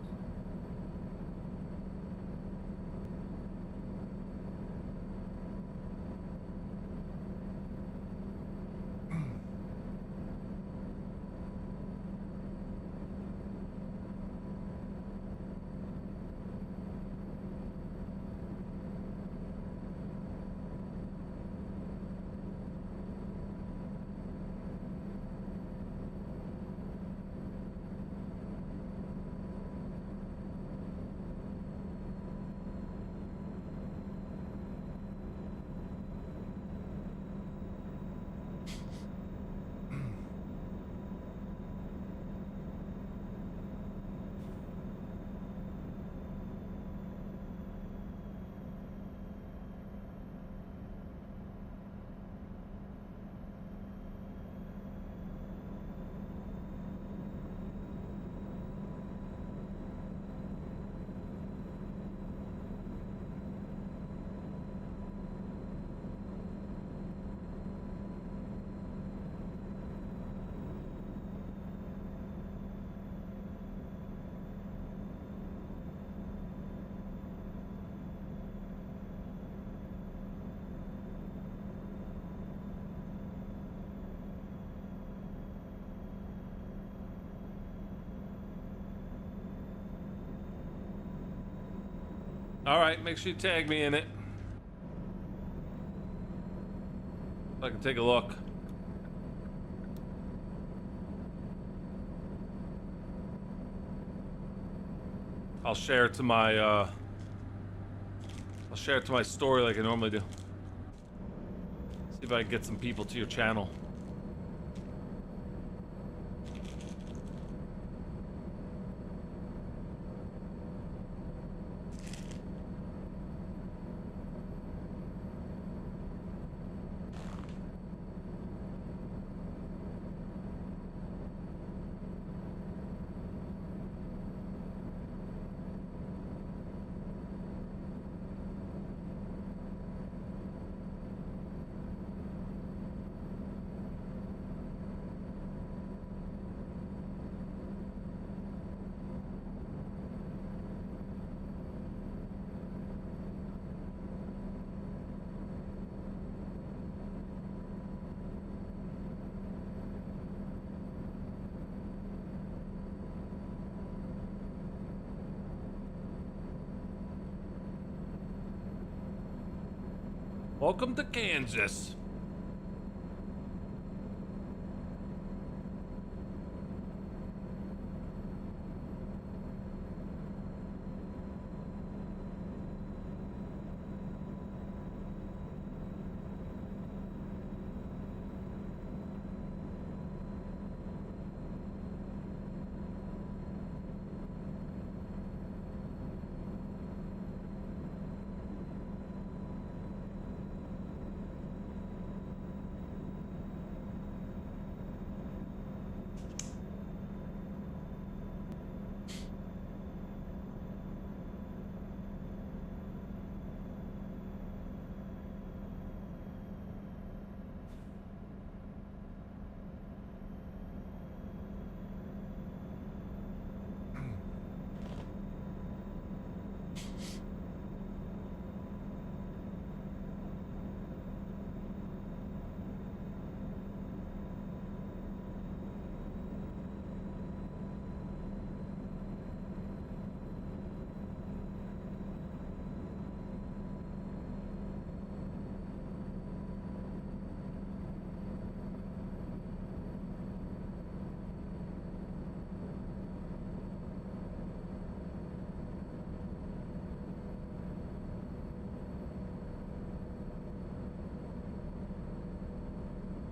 Speaker 1: All right, make sure you tag me in it. So I can take a look. I'll share it to my story like I normally do. See if I can get some people to your channel. Welcome to Kansas.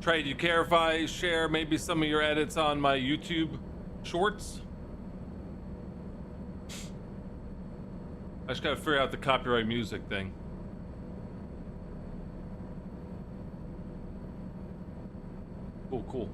Speaker 1: Trey, do you care if I share maybe some of your edits on my YouTube shorts? I just gotta figure out the copyright music thing. Cool, cool.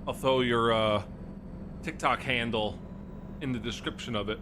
Speaker 1: I'll throw your TikTok handle in the description of it.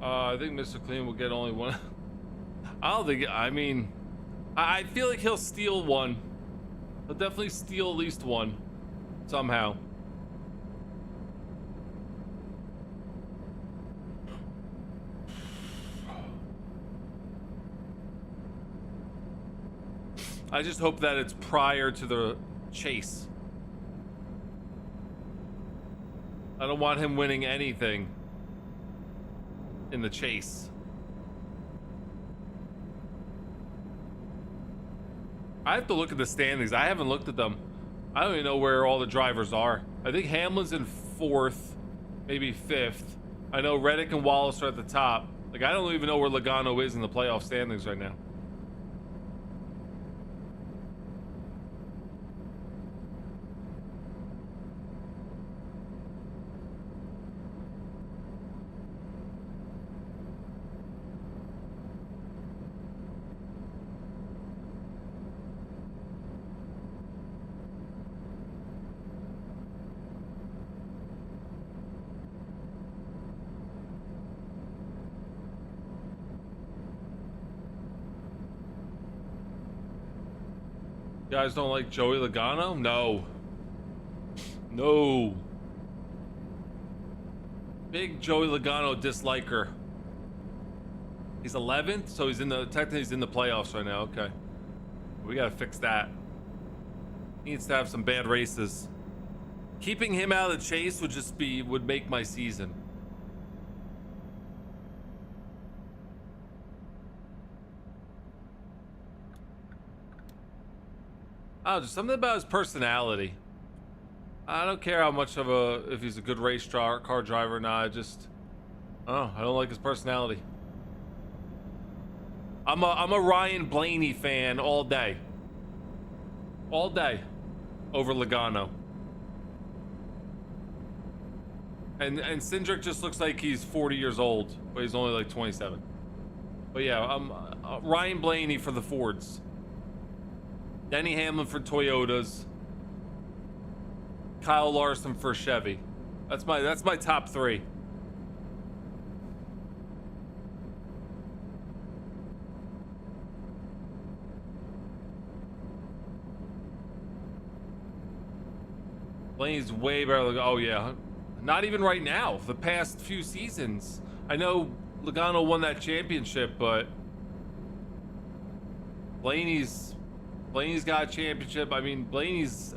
Speaker 1: I think Mr. Clean will get only one. I don't think. I mean, I feel like he'll steal one. He'll definitely steal at least one, somehow. I just hope that it's prior to the chase. I don't want him winning anything in the chase. I have to look at the standings. I haven't looked at them. I don't even know where all the drivers are. I think Hamlin's in 4th, maybe 5th. I know Reddick and Wallace are at the top. Like, I don't even know where Logano is in the playoff standings right now. You guys don't like Joey Logano? No. No. Big Joey Logano disliker. He's 11th, so technically he's in the playoffs right now. Okay. We gotta fix that. He needs to have some bad races. Keeping him out of the chase would make my season. Oh, just something about his personality. I don't care how much of if he's a good car driver or not. I don't like his personality. I'm a Ryan Blaney fan all day. All day. Over Logano. And Cindric just looks like he's 40 years old, but he's only like 27. But yeah, I'm Ryan Blaney for the Fords. Denny Hamlin for Toyotas. Kyle Larson for Chevy. That's my top 3. Blaney's way better. Oh yeah, not even right now. The past few seasons, I know Logano won that championship, but Blaney's got a championship. I mean, Blaney's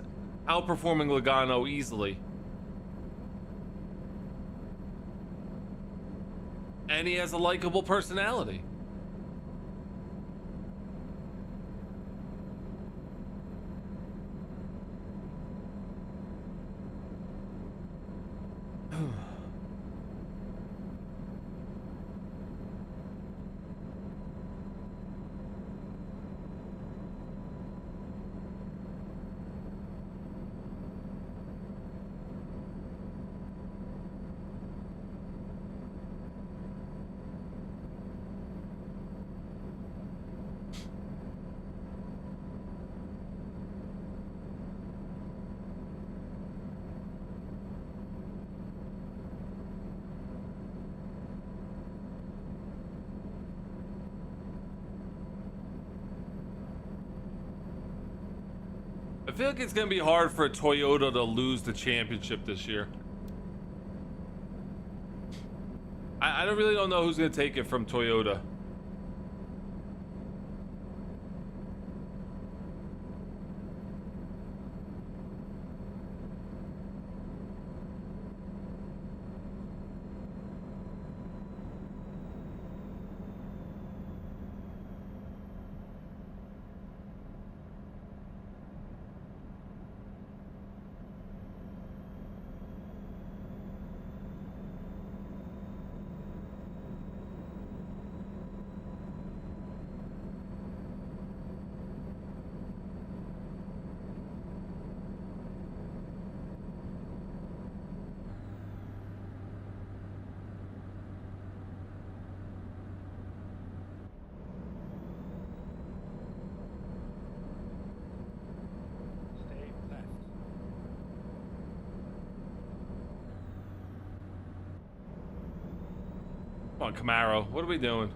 Speaker 1: outperforming Logano easily. And he has a likable personality. I feel like it's gonna be hard for Toyota to lose the championship this year. I don't know who's gonna take it from Toyota.
Speaker 2: Stay left.
Speaker 1: Come on, Camaro. What are we doing?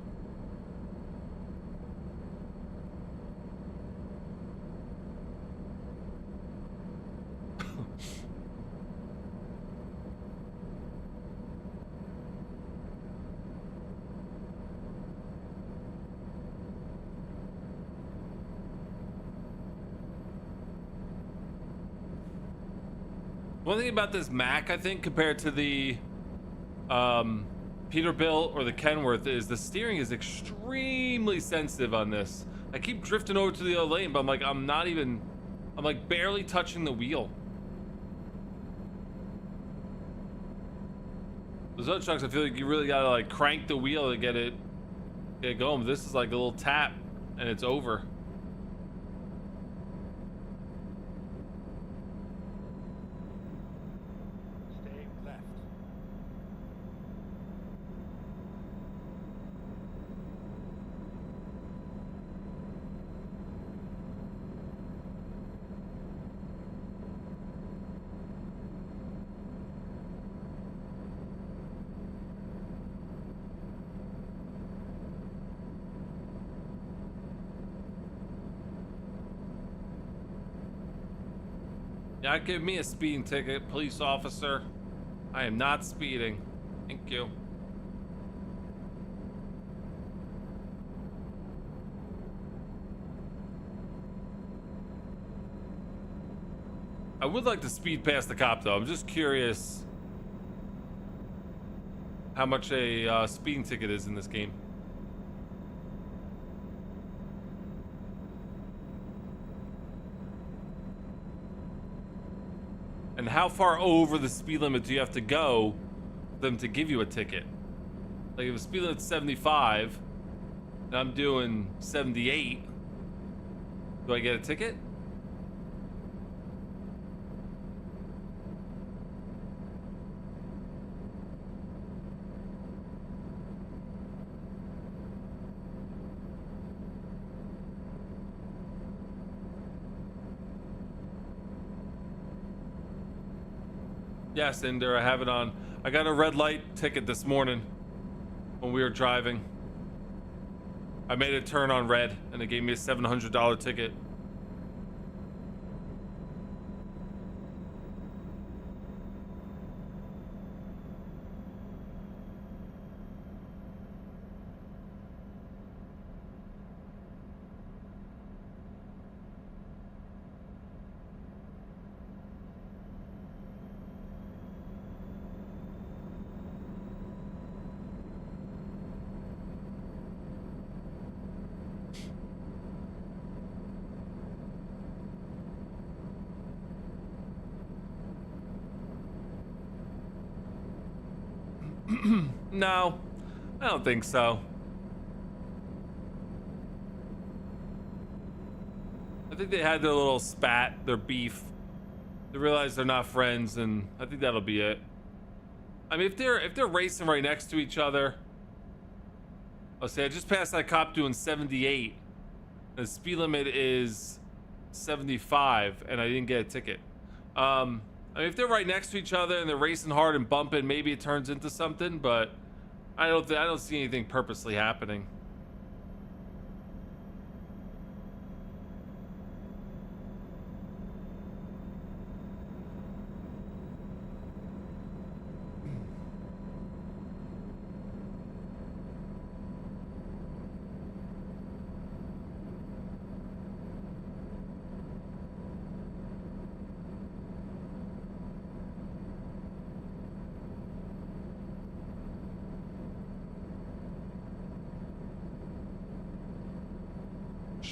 Speaker 1: One thing about this Mac, I think, compared to the Peterbilt or the Kenworth, is the steering is extremely sensitive on this. I keep drifting over to the other lane, but I'm like, I'm like barely touching the wheel. Those other trucks, I feel like you really gotta like crank the wheel to get it going. But this is like a little tap and it's over.
Speaker 2: Stay left.
Speaker 1: Yeah, give me a speeding ticket, police officer. I am not speeding. Thank you. I would like to speed past the cop, though. I'm just curious how much a speeding ticket is in this game. And how far over the speed limit do you have to go for them to give you a ticket? Like if the speed limit's 75 and I'm doing 78, do I get a ticket? Yes, Cinder, I have it on. I got a red light ticket this morning when we were driving. I made it turn on red and it gave me a $700 ticket. No, I don't think so. I think they had their little spat, their beef. They realized they're not friends, and I think that'll be it. I mean, if they're racing right next to each other. Oh, see, I just passed that cop doing 78. The speed limit is 75, and I didn't get a ticket. I mean, if they're right next to each other and they're racing hard and bumping, maybe it turns into something. But I don't see anything purposely happening.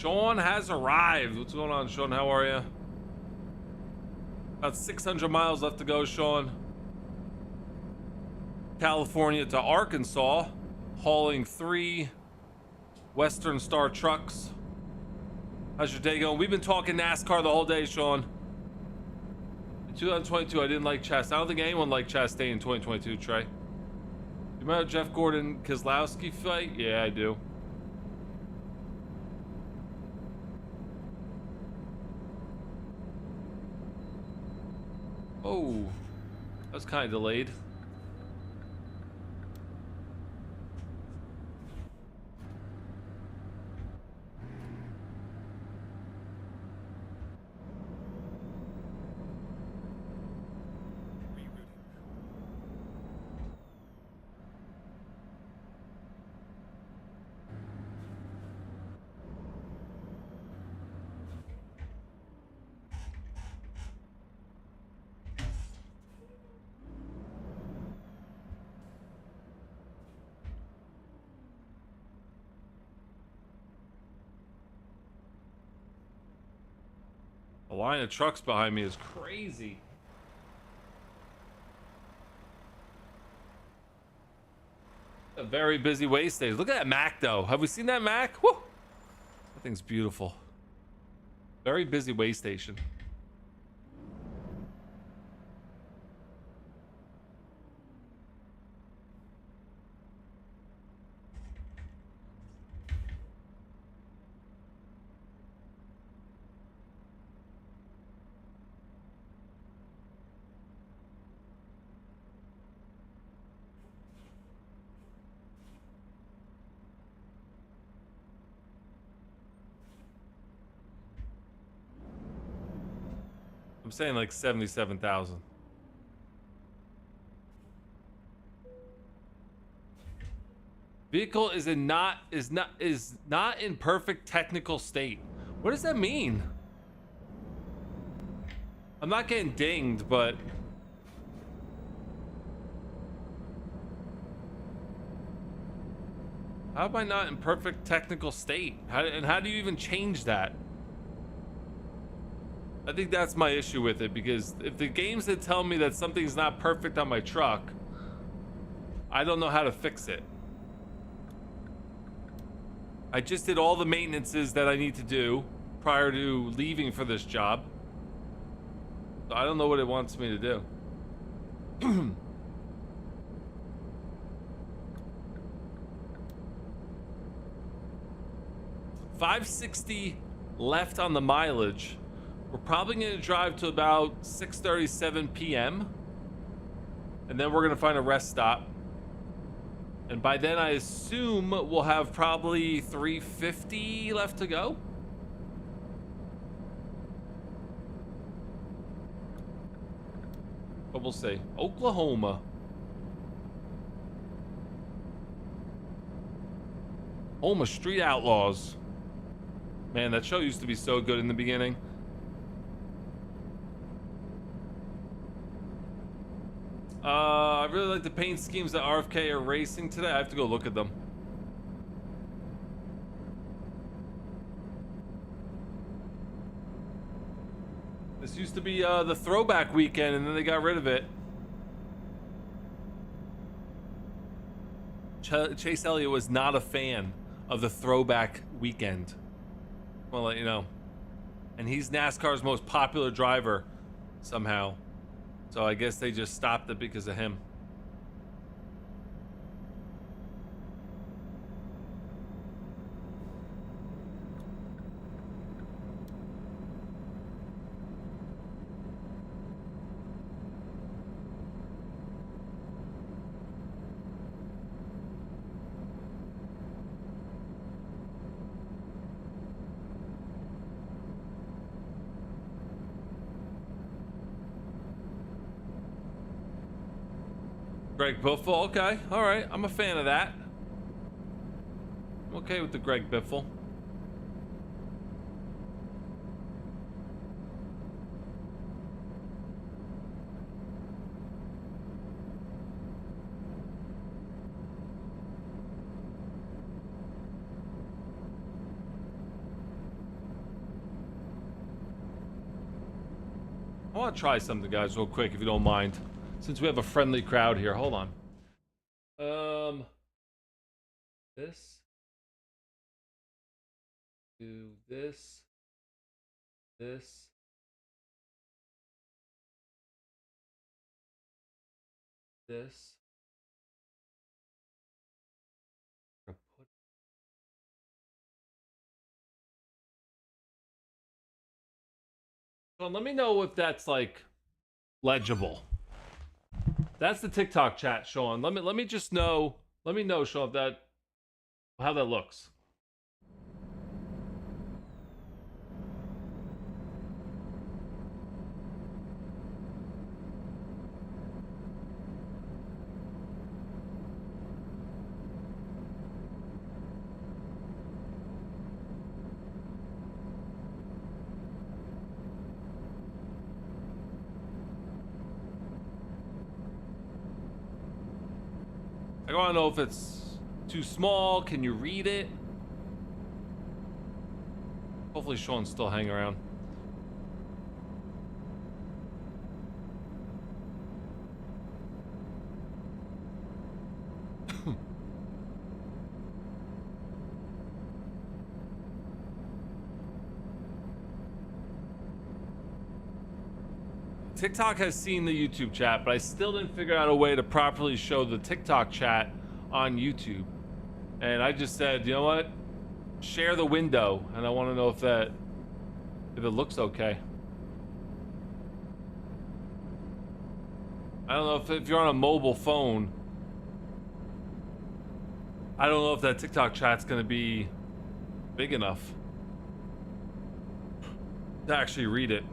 Speaker 1: Sean has arrived. What's going on, Sean? How are you? About 600 miles left to go, Sean. California to Arkansas, hauling 3 Western Star trucks. How's your day going? We've been talking NASCAR the whole day, Sean. In 2022, I didn't like Chastain. I don't think anyone liked Chastain in 2022, Trey. You remember Jeff Gordon Keselowski fight? Yeah, I do. Oh, that was kind of delayed. The line of trucks behind me is crazy. A very busy way stage. Look at that Mac, though. Have we seen that Mac? Woo! That thing's beautiful. Very busy way station. I'm saying like 77,000. Vehicle is not in perfect technical state. What does that mean? I'm not getting dinged, but how am I not in perfect technical state? How do you even change that? I think that's my issue with it, because if the games that tell me that something's not perfect on my truck, I don't know how to fix it. I just did all the maintenances that I need to do prior to leaving for this job. So I don't know what it wants me to do. 560 left on the mileage. We're probably going to drive to about 6:37 p.m. and then we're going to find a rest stop. And by then, I assume we'll have probably 350 left to go. But we'll see. Oklahoma. Home of Street Outlaws. Man, that show used to be so good in the beginning. I really like the paint schemes that RFK are racing today. I have to go look at them. This used to be the throwback weekend, and then they got rid of it. Chase Elliott was not a fan of the throwback weekend. Well, let you know. And he's NASCAR's most popular driver somehow. So I guess they just stopped it because of him. Greg Biffle, okay, all right, I'm a fan of that. I'm okay with the Greg Biffle. I want to try something, guys, real quick, if you don't mind. Since we have a friendly crowd here. Hold on. This. Do this. This. This. So let me know if that's like legible. That's the TikTok chat, Sean. Let me just know. Let me know, Sean, if that how that looks. I want to know if it's too small. Can you read it? Hopefully Sean's still hanging around. TikTok has seen the YouTube chat, but I still didn't figure out a way to properly show the TikTok chat on YouTube. And I just said, you know what? Share the window, and I want to know if it looks okay. I don't know if you're on a mobile phone. I don't know if that TikTok chat's gonna be big enough to actually read it.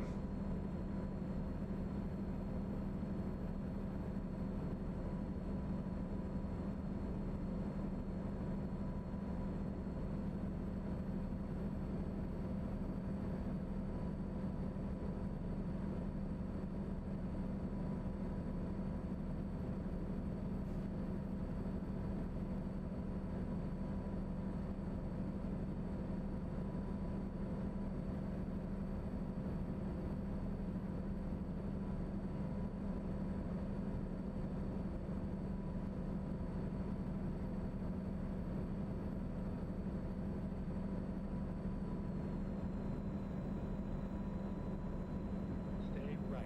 Speaker 2: Stay right.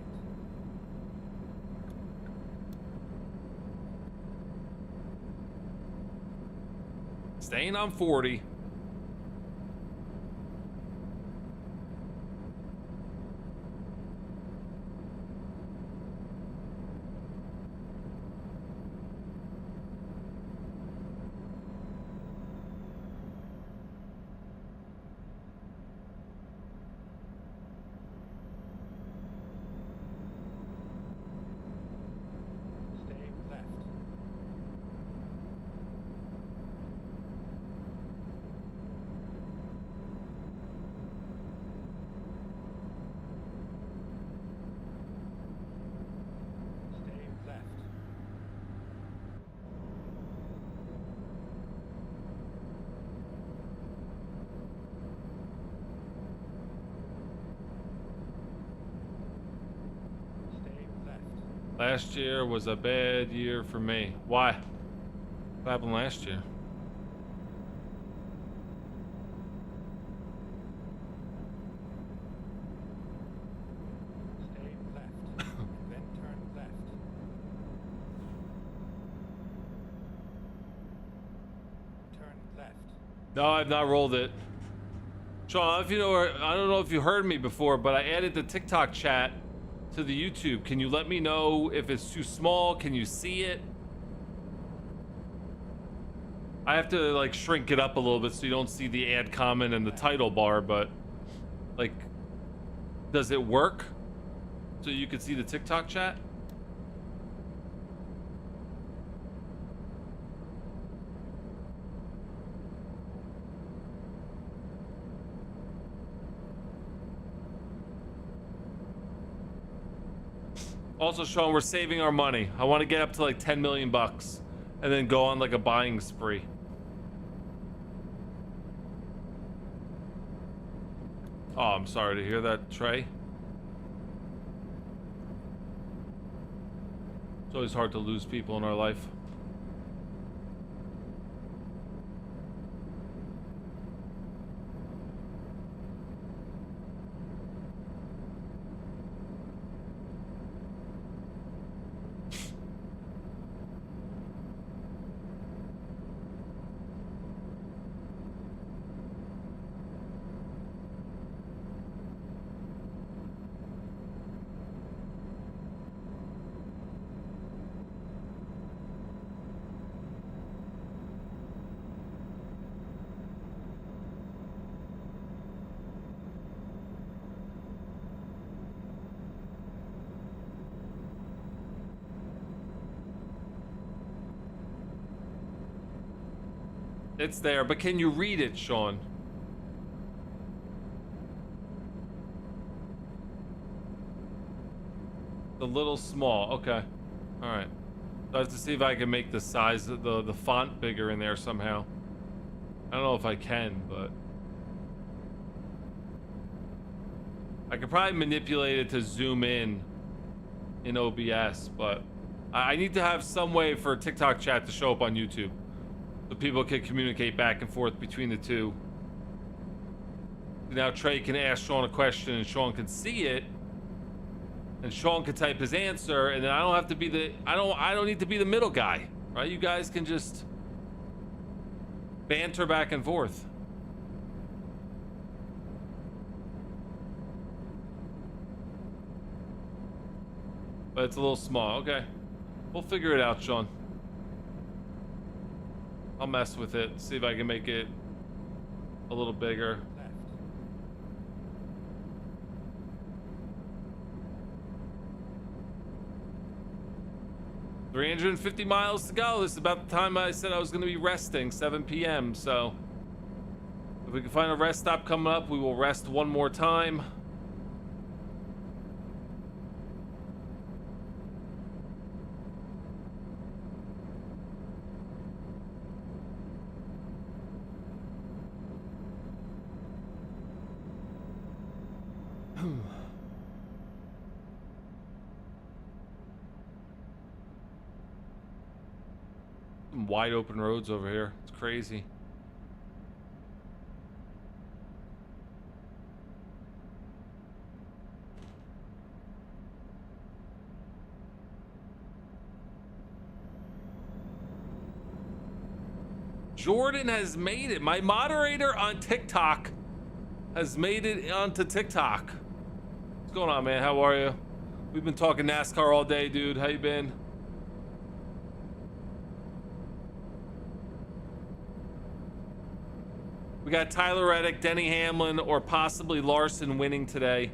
Speaker 1: Staying on 40.
Speaker 2: Stay left. Stay left. Stay left.
Speaker 1: Last year was a bad year for me. Why? What happened last year?
Speaker 2: Stay left. And then turn left. Turn left.
Speaker 1: No, I've not rolled it. Sean, if you know, I don't know if you heard me before, but I added the TikTok chat to the YouTube. Can you let me know if it's too small? Can you see it? I have to like shrink it up a little bit so you don't see the ad comment and the title bar, but like, does it work so you can see the TikTok chat? Also, Sean, we're saving our money. I want to get up to like 10 million bucks and then go on like a buying spree. Oh, I'm sorry to hear that, Trey. It's always hard to lose people in our life. It's there, but can you read it, Sean? A little small. Okay. All right. So I have to see if I can make the size of the font bigger in there somehow. I don't know if I can, but I could probably manipulate it to zoom in OBS, but I need to have some way for TikTok chat to show up on YouTube so people can communicate back and forth between the two. Now Trey can ask Sean a question and Sean can see it, and Sean can type his answer, and then I don't have to be the I don't need to be the middle guy, right? You guys can just banter back and forth. But it's a little small. Okay. We'll figure it out, Sean. I'll mess with it, see if I can make it a little bigger. 350 miles to go. This is about the time I said I was going to be resting, 7 p.m. So if we can find a rest stop coming up, we will rest one more time. Wide open roads over here. It's crazy. Jordan has made it. My moderator on TikTok has made it onto TikTok. What's going on, man? How are you? We've been talking NASCAR all day, dude. How you been? We got Tyler Reddick, Denny Hamlin, or possibly Larson winning today.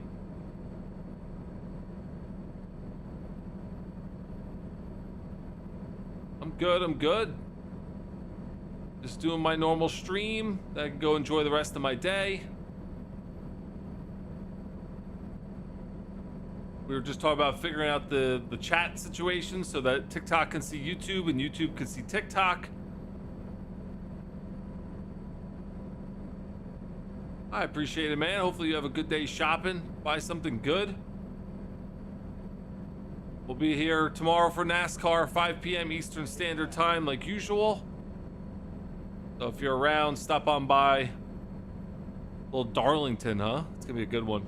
Speaker 1: I'm good, I'm good. Just doing my normal stream. I can go enjoy the rest of my day. We were just talking about figuring out the chat situation so that TikTok can see YouTube and YouTube can see TikTok. I appreciate it, man. Hopefully you have a good day shopping. Buy something good. We'll be here tomorrow for NASCAR, 5 p.m. Eastern Standard Time, like usual. So if you're around, stop on by. Little Darlington, huh? It's gonna be a good one.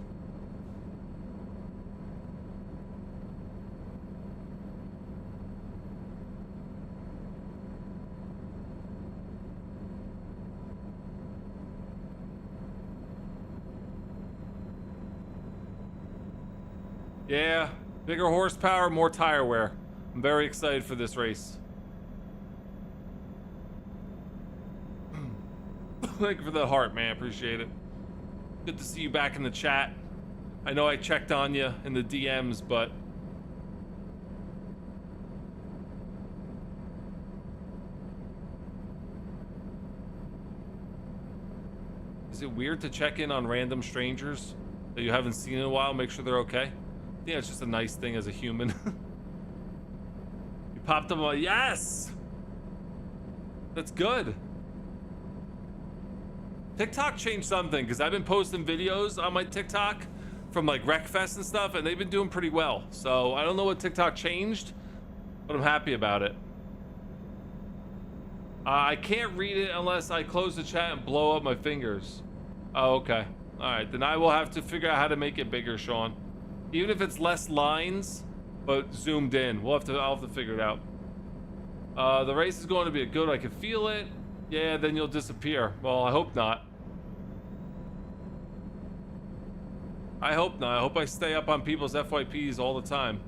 Speaker 1: Yeah, bigger horsepower, more tire wear. I'm very excited for this race. Thank you for the heart, man. Appreciate it. Good to see you back in the chat. I know I checked on you in the DMs, but is it weird to check in on random strangers that you haven't seen in a while? Make sure they're okay. Yeah, it's just a nice thing as a human. You popped them on. Yes! That's good. TikTok changed something because I've been posting videos on my TikTok from like Wreckfest and stuff, and they've been doing pretty well. So I don't know what TikTok changed, but I'm happy about it. I can't read it unless I close the chat and blow up my fingers. Oh, okay. Alright, then I will have to figure out how to make it bigger, Sean. Even if it's less lines, but zoomed in. I'll have to figure it out. The race is going to be good. I can feel it. Yeah, then you'll disappear. Well, I hope not. I hope not. I hope I stay up on people's FYPs all the time.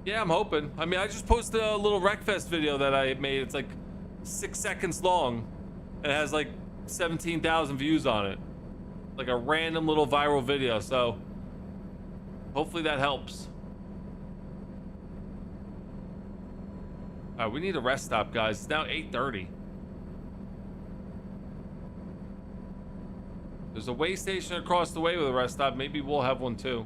Speaker 1: Yeah, I'm hoping. I mean, I just posted a little Wreckfest video that I made. It's like 6 seconds long. It has like 17,000 views on it. Like a random little viral video, so hopefully that helps. All right, we need a rest stop, guys. It's now 8:30. There's a way station across the way with a rest stop. Maybe we'll have one too.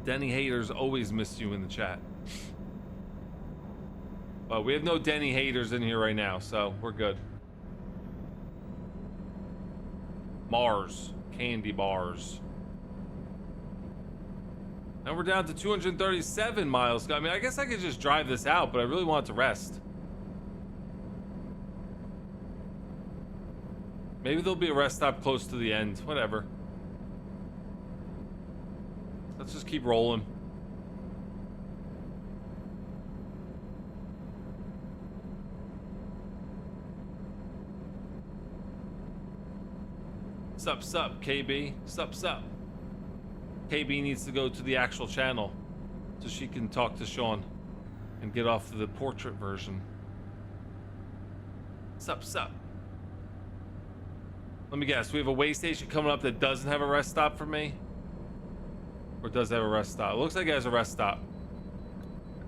Speaker 1: Denny haters always miss you in the chat. But we have no Denny haters in here right now, so we're good. Mars. Candy bars. Now we're down to 237 miles. I mean, I guess I could just drive this out, but I really want it to rest. Maybe there'll be a rest stop close to the end. Whatever. Let's just keep rolling. Sup, KB. Sup. KB needs to go to the actual channel so she can talk to Sean and get off the portrait version. Sup. Let me guess, we have a way station coming up that doesn't have a rest stop for me? Or does it have a rest stop? It looks like it has a rest stop.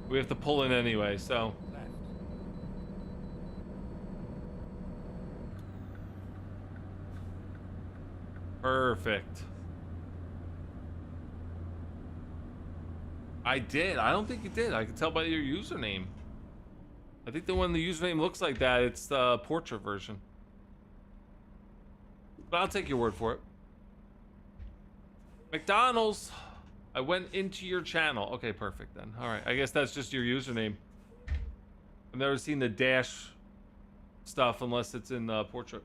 Speaker 1: We have to pull in anyway, so. Perfect. I did. I don't think you did. I can tell by your username. I think the one the username looks like that, it's the portrait version. But I'll take your word for it. McDonald's. I went into your channel. Okay, perfect then. All right. I guess that's just your username. I've never seen the dash stuff unless it's in the portrait.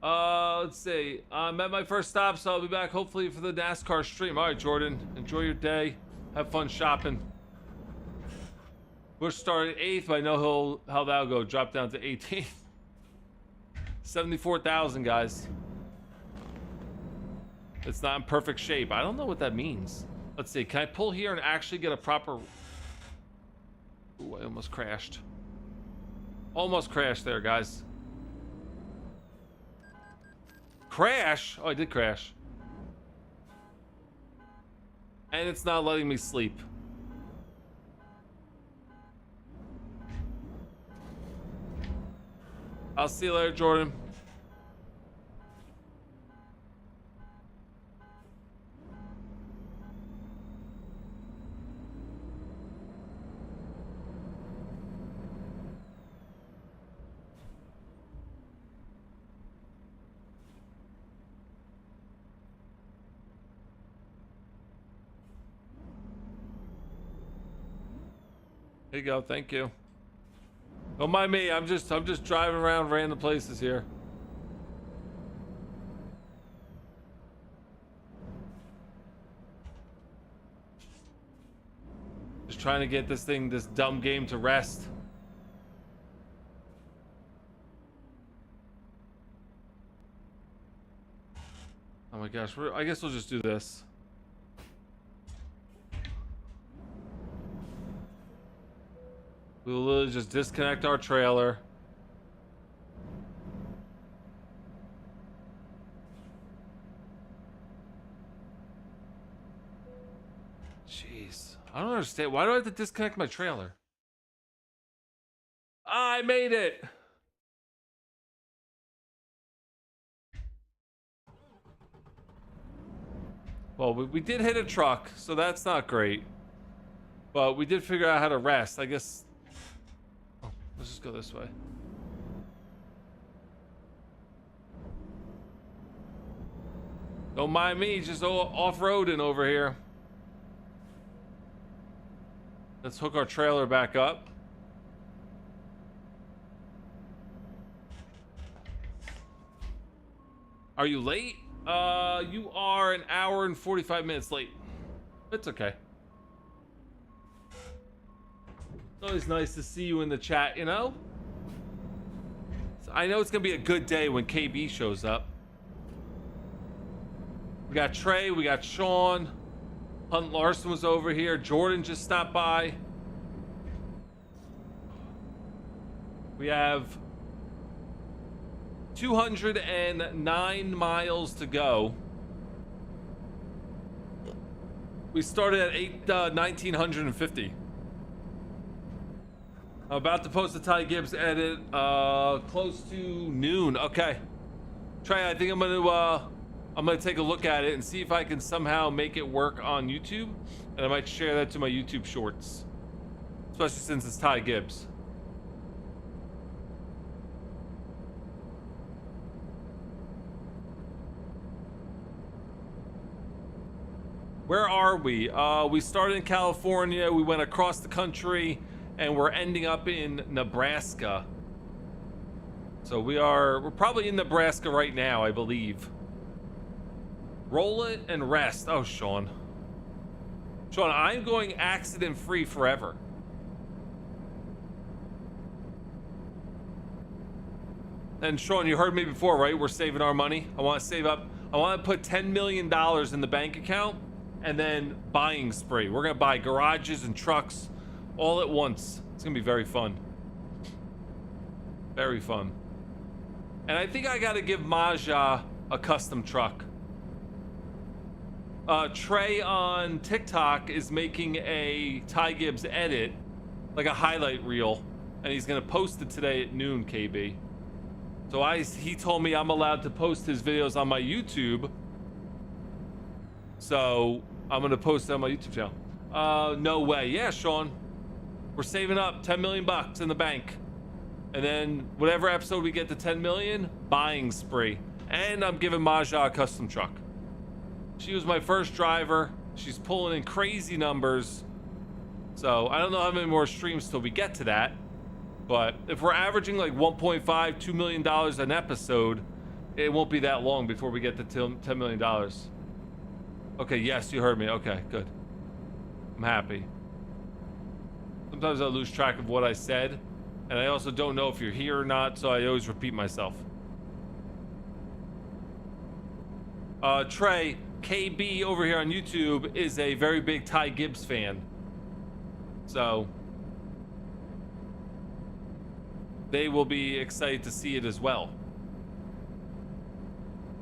Speaker 1: Let's see. I'm at my first stop, so I'll be back hopefully for the NASCAR stream. All right, Jordan. Enjoy your day. Have fun shopping. Bush started 8th, but I know how that'll go. Drop down to 18th. 74,000, guys. It's not in perfect shape. I don't know what that means. Let's see. Can I pull here and actually get a proper... Ooh, I almost crashed. Almost crashed there, guys. Crash? Oh, I did crash. And it's not letting me sleep. I'll see you later, Jordan. Here you go. Thank you. Don't mind me. I'm just driving around random places here. Just trying to get this dumb game to rest. Oh my gosh. I guess we'll just do this. We'll literally just disconnect our trailer. Jeez. I don't understand. Why do I have to disconnect my trailer? I made it. Well, we did hit a truck, so that's not great. But we did figure out how to rest. I guess. Oh, let's just go this way. Don't mind me, just off-roading over here. Let's hook our trailer back up. Are you late? You are an hour and 45 minutes late. It's okay. It's always nice to see you in the chat, you know? So I know it's gonna be a good day when KB shows up. We got Trey, we got Sean. Hunt Larson was over here. Jordan just stopped by. We have 209 miles to go. We started at 1950. I'm about to post a Ty Gibbs edit close to noon. Okay. Trey, I think I'm gonna take a look at it and see if I can somehow make it work on YouTube, and I might share that to my YouTube shorts, especially since it's Ty Gibbs. Where are we? We started in California, we went across the country, and we're ending up in Nebraska. So we're probably in Nebraska right now, I believe. Roll it and rest. Oh, Sean. Sean, I'm going accident-free forever. And Sean, you heard me before, right? We're saving our money. I want to save up. I want to put $10 million in the bank account and then buying spree. We're going to buy garages and trucks all at once. It's going to be very fun. Very fun. And I think I got to give Maja a custom truck. Trey on TikTok is making a Ty Gibbs edit, like a highlight reel, and he's going to post it today at noon, KB. So he told me I'm allowed to post his videos on my YouTube. So I'm going to post it on my YouTube channel. No way. Yeah, Sean. We're saving up 10 million bucks in the bank. And then whatever episode we get to 10 million, buying spree. And I'm giving Maja a custom truck. She was my first driver. She's pulling in crazy numbers. So I don't know how many more streams till we get to that. But if we're averaging like $1.5, $2 million an episode, it won't be that long before we get to $10 million. Okay, yes, you heard me. Okay, good. I'm happy. Sometimes I lose track of what I said, and I also don't know if you're here or not, so I always repeat myself. Trey, KB over here on YouTube is a very big Ty Gibbs fan. So they will be excited to see it as well.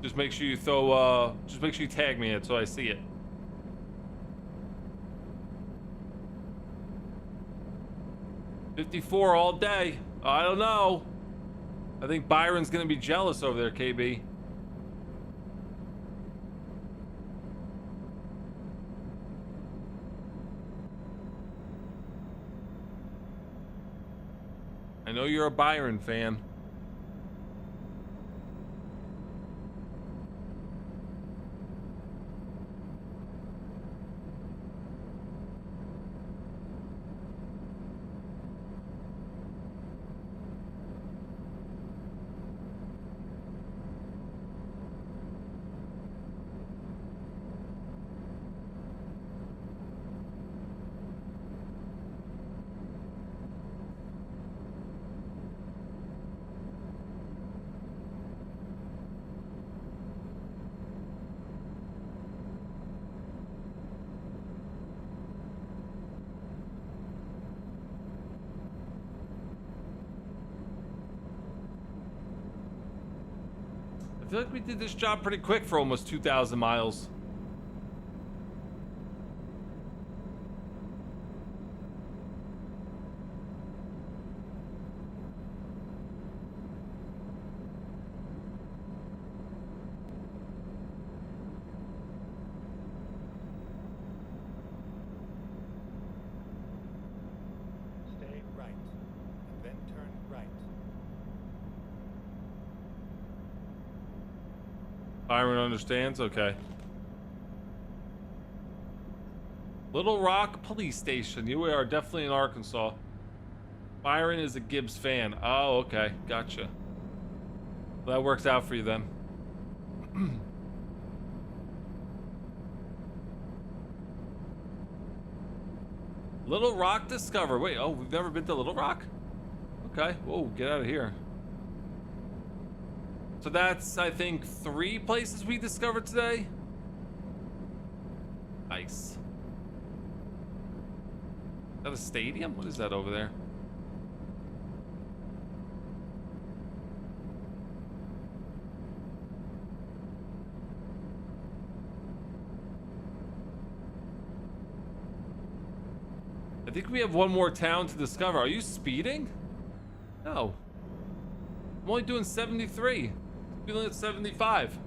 Speaker 1: Just make sure you just make sure you tag me in it so I see it. $54 all day. I don't know. I think Byron's gonna be jealous over there, KB. I know you're a Byron fan. I feel like we did this job pretty quick for almost 2,000 miles. Byron understands? Okay. Little Rock Police Station. You are definitely in Arkansas. Byron is a Gibbs fan. Oh, okay. Gotcha. Well, that works out for you then. Little Rock Discover. Wait, oh, we've never been to Little Rock? Okay. Whoa, get out of here. So that's, I think, 3 places we discovered today. Nice. Is that a stadium? What is that over there? I think we have one more town to discover. Are you speeding? No. I'm only doing 73. Feeling at 75.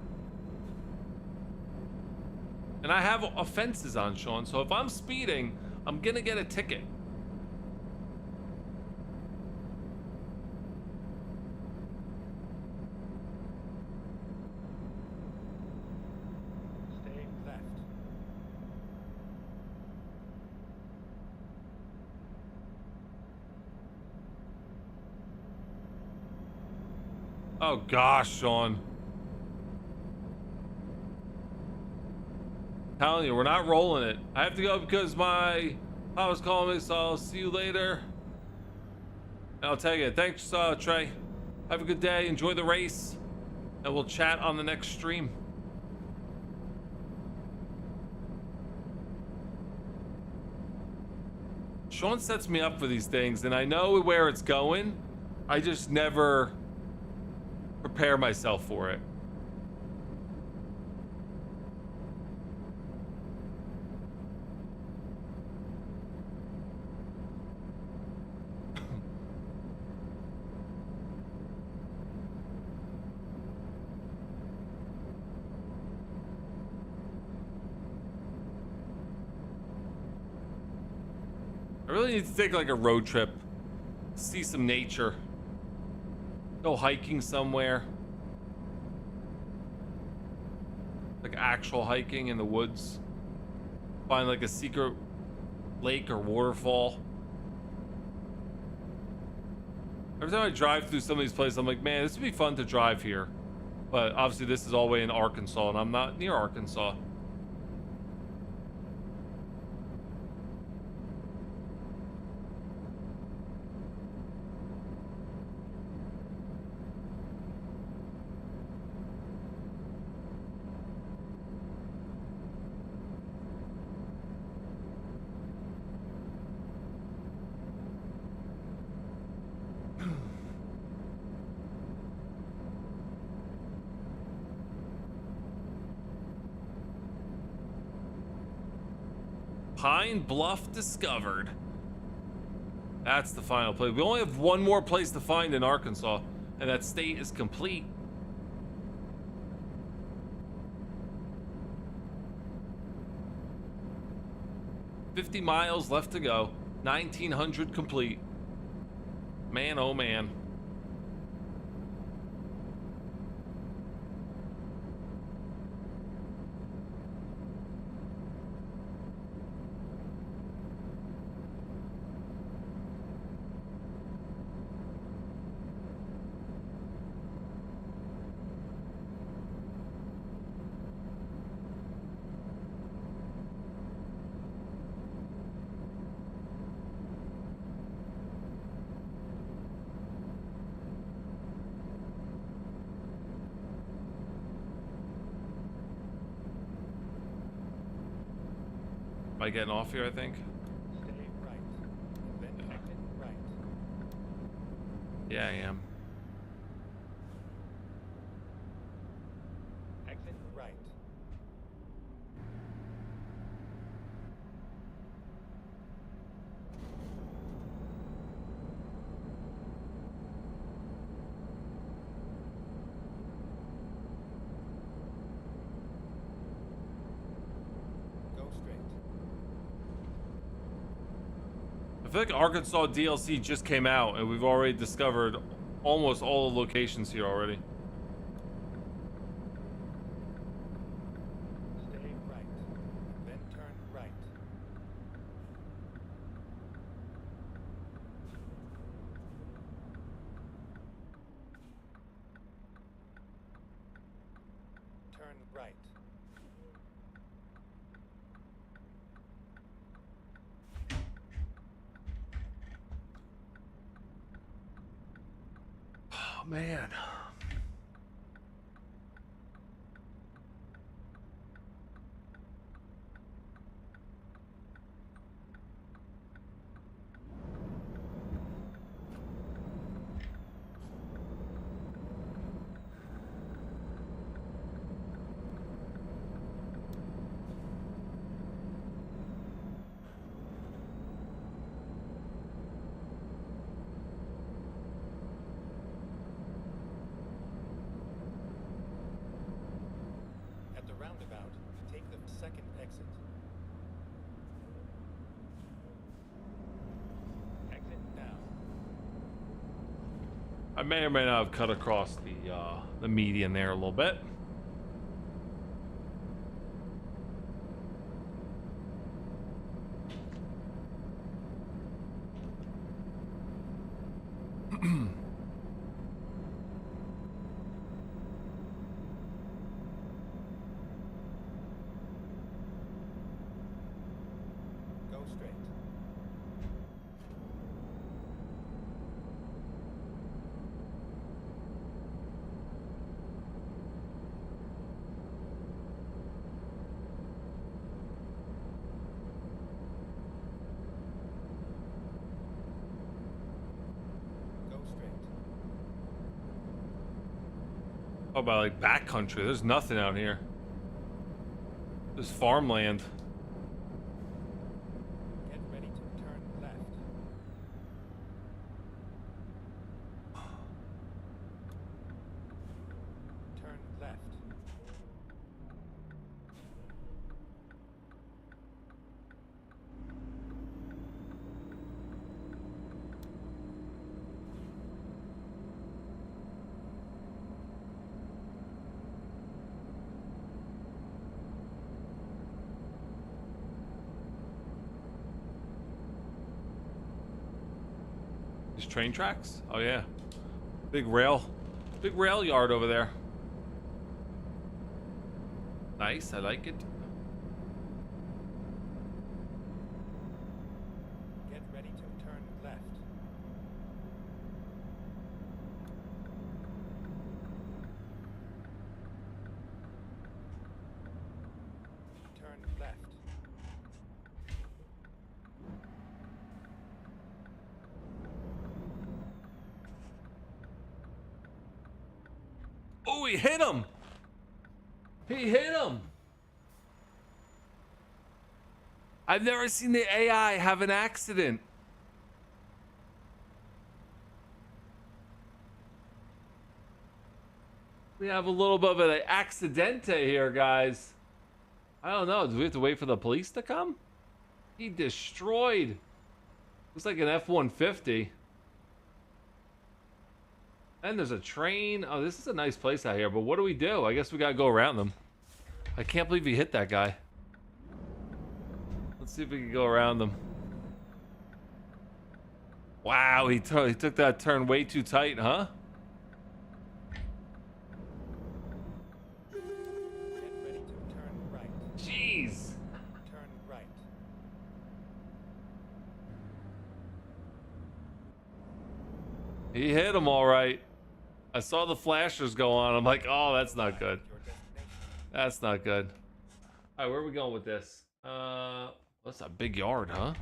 Speaker 1: And I have offenses on, Sean, so if I'm speeding, I'm gonna get a ticket.
Speaker 2: Stay left.
Speaker 1: Oh gosh, Sean. Telling you, we're not rolling it. I have to go because my was calling me, so I'll see you later. And I'll take it. Thanks, Trey. Have a good day. Enjoy the race. And we'll chat on the next stream. Sean sets me up for these things, and I know where it's going. I just never prepare myself for it. I really need to take like a road trip, see some nature, go hiking somewhere, like actual hiking in the woods, find like a secret lake or waterfall. Every time I drive through some of these places, I'm like, man, this would be fun to drive here. But obviously this is all the way in Arkansas, and I'm not near Arkansas. Pine Bluff discovered. That's the final place. We only have one more place to find in Arkansas, and that state is complete. $50 miles left to go. 1900 complete. Man, oh man. Am I getting off here, I think?
Speaker 2: Stay right. And then exit right.
Speaker 1: Yeah, I am.
Speaker 2: Exit right. Go straight.
Speaker 1: I feel like Arkansas DLC just came out, and we've already discovered almost all the locations here already.
Speaker 2: turn right.
Speaker 1: Oh, man.
Speaker 2: At the roundabout, take the second exit. Exit now.
Speaker 1: I may or may not have cut across the median there a little bit.
Speaker 2: Go straight. Go straight.
Speaker 1: How about like backcountry? There's nothing out here. There's farmland.
Speaker 2: Get ready to turn left. Turn left.
Speaker 1: These train tracks? Oh yeah. Big rail yard over there. Nice, I like it.
Speaker 2: Get ready to turn left. Turn left.
Speaker 1: Oh, he hit him. He hit him. I've never seen the AI have an accident. We have a little bit of an accidente here, guys. I don't know. Do we have to wait for the police to come? He destroyed. Looks like an F-150. And there's a train. Oh, this is a nice place out here. But what do we do? I guess we gotta go around them. I can't believe he hit that guy. Let's see if we can go around them. Wow, he took that turn way too tight, huh?
Speaker 2: Get ready to turn right.
Speaker 1: Jeez.
Speaker 2: Turn right.
Speaker 1: He hit him all right. I saw the flashers go on. I'm like, oh, that's not good.
Speaker 2: Your destination.
Speaker 1: That's not good. All right, where are we going with this? That's a big yard, huh?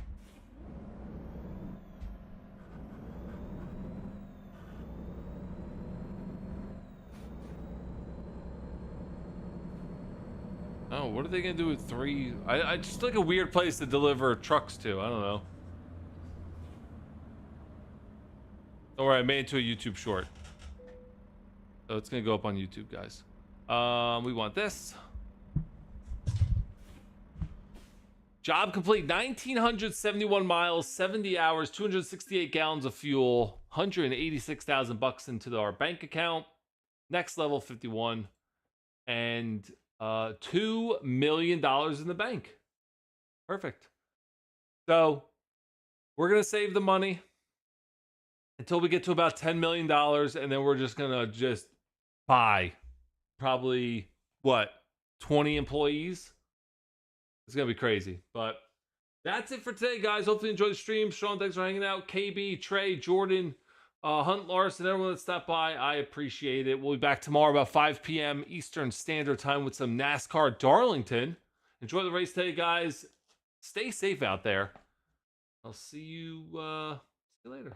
Speaker 1: Oh, what are they gonna do with three? I just like a weird place to deliver trucks to. I don't know. Don't worry, I made it to a YouTube short. So it's gonna go up on YouTube, guys. We want this. Job complete. 1,971 miles, 70 hours, 268 gallons of fuel, 186,000 bucks into our bank account. Next level 51, and $2 million in the bank. Perfect. So we're gonna save the money until we get to about $10 million, and then we're just gonna buy probably what 20 employees. It's going to be crazy. But that's it for today, guys. Hopefully you enjoyed the stream. Sean, thanks for hanging out. KB, Trey, Jordan, Hunt, Larson, everyone that stopped by, I appreciate it. We'll be back tomorrow about 5 p.m. Eastern Standard Time with some NASCAR Darlington. Enjoy the race today, guys. Stay safe out there. I'll see you later.